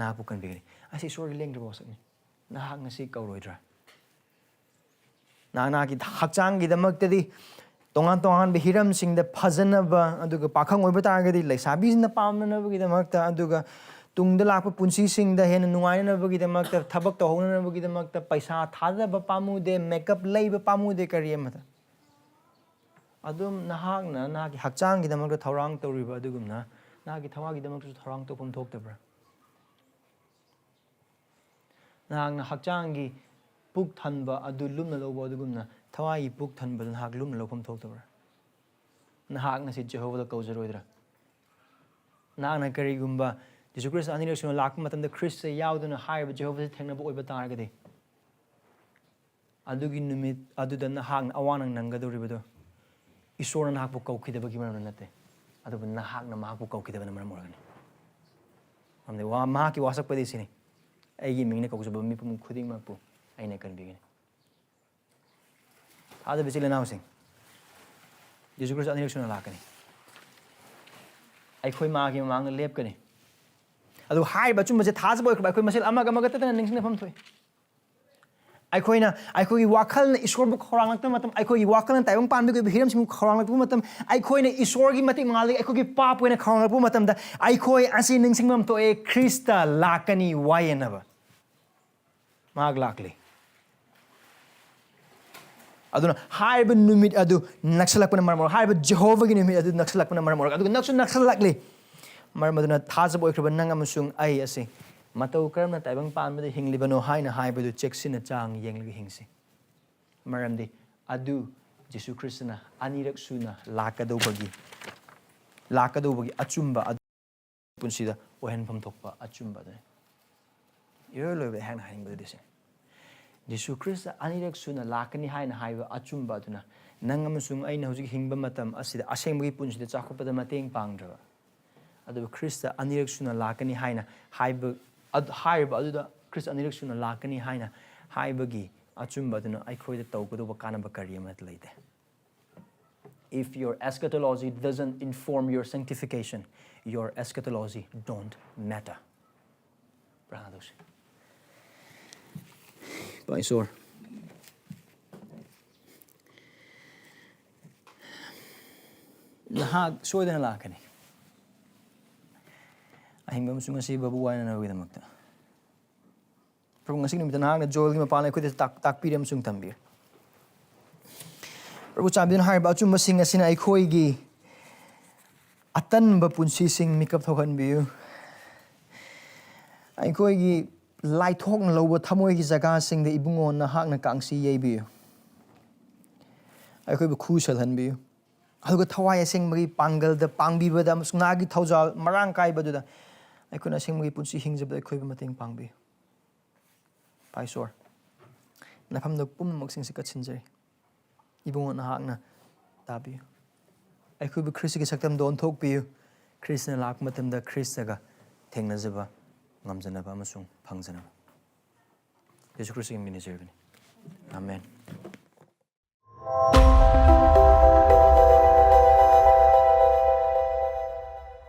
ꯅꯍꯥꯛꯄꯨ ꯀꯟꯕꯤꯒꯅꯤ ꯑꯁꯤ ꯏꯁꯣꯔꯒꯤ ꯂꯦꯡꯗ꯭ꯔꯕ ꯋꯥꯁꯛꯅꯤ ꯅꯍꯥꯛ ꯉꯁꯤ ꯀꯧꯔꯣꯏꯗ꯭ꯔꯥ ꯅꯍꯥꯛꯀꯤ ꯍꯛꯆꯥꯡꯒꯤꯗꯃꯛꯇꯗꯤ ꯇꯣꯉꯥꯟ ꯇꯣꯉꯥꯟꯕ ꯍꯤꯔꯝꯁꯤꯡꯗ ꯐꯖꯅꯕ ꯑꯗꯨꯒ ꯄꯥꯈꯪ ꯑꯣꯏꯕ ꯇꯥꯔꯒꯗꯤ ꯂꯩꯁꯥꯕꯤꯁꯤꯡꯅ ꯄꯥꯝꯅꯅꯕꯒꯤꯗꯃꯛꯇ ꯑꯗꯨꯒ ꯇꯨꯡꯗ ꯂꯥꯛꯄ ꯄꯨꯟꯁꯤꯁꯤꯡꯗ ꯍꯦꯟꯅ ꯅꯨꯡꯉꯥꯏꯅꯅꯕꯒꯤꯗꯃꯛꯇ ꯊꯕꯛ ꯇꯧꯍꯧꯅꯅꯕꯒꯤꯗꯃꯛꯇ ꯄꯩꯁꯥ ꯊꯥꯗꯕ ꯄꯥꯝꯃꯨꯗꯦ ꯃꯦꯀꯞ ꯂꯩꯕ ꯄꯥꯝꯃꯨꯗꯦ ꯀꯔꯤ ꯑꯃꯗ ꯑꯗꯨꯝ ꯅꯍꯥꯛꯅ ꯅꯍꯥꯛꯀꯤ ꯍꯛꯆꯥꯡꯒꯤꯗꯃꯛꯇ ꯊꯧꯔꯥꯡ ꯇꯧꯔꯤꯕ ꯑꯗꯨꯒꯨꯝꯅ ꯅꯍꯥꯛꯀꯤ ꯊꯋꯥꯏꯒꯤꯗꯃꯛꯇꯁꯨ ꯊꯧꯔꯥꯡ ꯇꯧꯐꯝ ꯊꯣꯛꯇꯕ꯭ꯔꯥ ꯅꯍꯥꯛꯅ ꯍꯛꯆꯥꯡꯒꯤ ꯄꯨꯛ ꯊꯟꯕ ꯑꯗꯨ ꯂꯨꯝꯅ ꯂꯧꯕ ꯑꯗꯨꯒꯨꯝꯅ ꯊꯋꯥꯏꯒꯤ ꯄꯨꯛ ꯊꯟꯕꯗꯨ ꯅꯍꯥꯛ ꯂꯨꯝꯅ ꯂꯧꯐꯝ ꯊꯣꯛꯇꯕ꯭ꯔꯥ ꯅꯍꯥꯛ ꯉꯁꯤ ꯖꯦꯍꯣꯚꯥꯗ ꯀꯧꯖꯔꯣꯏꯗ꯭ꯔꯥ ꯅꯍꯥꯛꯅ ꯀꯔꯤꯒꯨꯝꯕ ꯖꯤꯁꯨ ꯈ꯭ꯔꯤꯁꯇ ꯑꯅꯤꯔꯛ ꯁꯨꯅ ꯂꯥꯛꯄ ꯃꯇꯝꯗ ꯈ꯭ꯔꯤꯁꯇ ꯌꯥꯎꯗꯨꯅ ꯍꯥꯏꯔꯤꯕ ꯖꯦꯍꯣꯚꯥꯁꯤ ꯊꯦꯡꯅꯕ ꯑꯣꯏꯕ ꯇꯥꯔꯒꯗꯤ ꯑꯗꯨꯒꯤ ꯅꯨꯃꯤꯠ ꯑꯗꯨꯗ ꯅꯍꯥꯛꯅ ꯑꯋꯥ ꯅꯪ ꯅꯪꯒꯗꯧꯔꯤꯕꯗꯣ ꯏꯁꯣꯔꯅ ꯅꯍꯥꯛꯄꯨ ꯀꯧꯈꯤꯗꯕꯒꯤ ꯃꯔꯝꯅ ꯅꯠꯇꯦ ꯑꯗꯨꯕꯨ ꯅꯍꯥꯛꯅ ꯃꯍꯥꯛꯄꯨ ꯀꯧꯈꯤꯗꯕꯅ ꯃꯔꯝ ꯑꯣꯏꯔꯒꯅꯤ ꯃꯍꯥꯛꯀꯤ ꯋꯥꯁꯛꯄꯗꯤ ꯁꯤꯅꯤ ꯑꯩꯒꯤ ꯃꯤꯡꯅ ꯀꯧꯖꯕ ꯃꯤꯄꯨꯝ ꯈꯨꯗꯤꯡꯃꯛꯄꯨ ꯑꯩꯅ ꯀꯟꯕꯤꯒꯅꯤ ꯊꯥꯖꯕ ꯏꯆꯤꯜ ꯏꯅꯥꯎꯁꯤꯡ ꯖꯤꯁꯨ ꯈ꯭ꯔꯤꯁꯇ ꯑꯅꯤꯔꯛ ꯁꯨꯅ ꯂꯥꯛꯀꯅꯤ ꯑꯩꯈꯣꯏ ꯃꯥꯒꯤ ꯃꯃꯥꯡꯗ ꯂꯦꯞꯀꯅꯤ ꯑꯗꯨ ꯍꯥꯏꯔꯤꯕ ꯑꯆꯨꯝꯕꯁꯦ ꯊꯥꯖꯕ ꯑꯣꯏꯈ꯭ꯔꯕ ꯑꯩꯈꯣꯏ ꯃꯁꯦꯜ ꯑꯃꯒ ꯑꯃꯒ ꯇꯠꯇꯅ ꯅꯤꯡꯁꯤꯡꯅꯐꯝ ꯊꯣꯛꯏ ꯑꯩꯈꯣꯏꯅ ꯑꯩꯈꯣꯏꯒꯤ ꯋꯥꯈꯜꯅ ꯏꯁꯣꯔꯕꯨ ꯈꯧꯔꯥꯡꯂꯛꯇꯕ ꯃꯇꯝ ꯑꯩꯈꯣꯏꯒꯤ ꯋꯥꯈꯜꯅ ꯇꯥꯏꯕꯪ ꯄꯥꯟꯕꯒꯤ ꯑꯣꯏꯕ ꯍꯤꯔꯝꯁꯤꯡꯕꯨ ꯈꯧꯔꯥꯡꯂꯛꯄ ꯃꯇꯝ ꯑꯩꯈꯣꯏꯅ ꯏꯁꯣꯔꯒꯤ ꯃꯇꯤꯛ ꯃꯉꯥꯜꯗꯒꯤ ꯑꯩꯈꯣꯏꯒꯤ ꯄꯥꯞ ꯑꯣꯏꯅ ꯈꯧꯔꯥꯡꯂꯛꯄ ꯃꯇꯝꯗ ꯑꯩꯈꯣꯏ ꯑꯁꯤ ꯅꯤꯡꯁꯤꯡꯐꯝ ꯊꯣꯛꯑꯦ ꯈ꯭ꯔꯤꯁꯇ ꯂꯥꯛꯀꯅꯤ ꯋꯥꯌꯦꯟꯅꯕ ꯃꯍꯥꯛ ꯂꯥꯛꯂꯤ ꯑꯗꯨꯅ ꯍꯥꯏꯔꯤꯕ ꯅꯨꯃꯤꯠ ꯑꯗꯨ ꯅꯛꯁꯜꯂꯛꯄꯅ ꯃꯔꯝ ꯑꯣꯏꯔꯒ ꯍꯥꯏꯔꯤꯕ ꯖꯦꯍꯣꯚꯥꯒꯤ ꯅꯨꯃꯤꯠ ꯑꯗꯨ ꯅꯛꯁꯜꯂꯛꯄꯅ ꯃꯔꯝ ꯑꯣꯏꯔꯒ ꯑꯗꯨꯒ ꯅꯛꯁꯨ ꯅꯛꯁꯜꯂꯛꯂꯤ ꯃꯔꯝ ꯑꯗꯨꯅ ꯊꯥꯖꯕ ꯑꯣꯏꯈ꯭ꯔꯕ ꯅꯪ ꯑꯃꯁꯨꯡ ꯑꯩ ꯑꯁꯤ ꯃꯇꯧ ꯀꯔꯝꯅ ꯇꯥꯏꯕꯪ ꯄꯥꯟꯕꯗ ꯍꯤꯡꯂꯤꯕꯅꯣ ꯍꯥꯏꯅ ꯍꯥꯏꯕꯗꯨ ꯆꯦꯛꯁꯤꯟꯅ ꯆꯥꯡ ꯌꯦꯡꯂꯒ ꯍꯤꯡꯁꯤ ꯃꯔꯝꯗꯤ ꯑꯗꯨ ꯖꯤꯁꯨ ꯈ꯭ꯔꯤꯁꯇꯅ ꯑꯅꯤꯔꯛ ꯁꯨꯅ ꯂꯥꯛꯀꯗꯧꯕꯒꯤ ꯑꯆꯨꯝꯕ ꯑꯗꯨ ꯄꯨꯟꯁꯤꯗ ꯑꯣꯏꯍꯟꯐꯝ ꯊꯣꯛꯄ ꯑꯆꯨꯝꯕ ꯑꯗꯨꯅꯤ ꯏꯔꯣꯏ ꯂꯣꯏꯕꯗ ꯑꯩꯍꯥꯛꯅ ꯍꯥꯏꯅꯤꯡꯕꯗꯨꯗꯤ ꯁꯤ ꯖꯤꯁꯨ ꯈ꯭ꯔꯤꯁꯇ ꯑꯅꯤꯔꯛ ꯁꯨꯅ ꯂꯥꯛꯀꯅꯤ ꯍꯥꯏꯅ ꯍꯥꯏꯕ ꯑꯆꯨꯝꯕ ꯑꯗꯨꯅ ꯅꯪ ꯑꯃꯁꯨꯡ ꯑꯩꯅ ꯍꯧꯖꯤꯛ ꯍꯤꯡꯕ ꯃꯇꯝ ꯑꯁꯤꯗ ꯑꯁꯦꯡꯕꯒꯤ ꯄꯨꯟꯁꯤꯗ ꯆꯥꯎꯈꯠꯄꯗ ꯃꯇꯦꯡ ꯄꯥꯡꯗ꯭ꯔꯕ ꯑꯗꯨꯕꯨ ꯈ꯭ꯔꯤꯁꯇ ꯑꯅꯤꯔꯛ ꯁꯨꯅ ꯂꯥꯛꯀꯅꯤ ꯍꯥꯏꯅ ꯍꯥꯏꯔꯤꯕ ꯑꯗꯨꯗ ꯈ꯭ꯔꯤꯁꯇ ꯑꯅꯤꯔꯛ ꯁꯨꯅ ꯂꯥꯛꯀꯅꯤ ꯍꯥꯏꯅ ꯍꯥꯏꯕꯒꯤ ꯑꯆꯨꯝꯕ ꯑꯗꯨꯅ ꯑꯩꯈꯣꯏꯗ ꯇꯧꯒꯗꯧꯕ ꯀꯥꯟꯅꯕ ꯀꯔꯤ ꯑꯃꯠꯇ ꯂꯩꯇꯦ If your eschatology doesn't inform your sanctification, your eschatology don't matter. Prana tausi. Paisor. Nahag soidana lakani. Ahingba amasung ngasi babuwayan na nawagidamagta. Pero kung ngasi numita nahag na Joel gi mapalay ko dito takpiri amasung tambir. Pero sabi din harba achumba singa sina Eikhoigi atan ba punsising mikap thokan biyu. Eikhoigi laithok na lawba thamoy gi jaga sing de ibungon na hak na kangsi yei biyu. Eikhoigi khusal han biyu. Aduga Thawai Asengba gi pangal da pangbiba da amasung nagi thaujal marang kai baduda Eikhoina Asengba gi punsi hingjab da Eikhoibu mateng pangbiyu. Paisor. Nafam da pummak sing sikat sinjari. Ibungon na hak na tabi. Eikhoibu Kristi gi saktam don thok biyu. Kristi na lak matam da Kristi ga thengnajaba ngamjanaba amasung phangjanaba. Yesu Kristi gi minijarbani. Amen.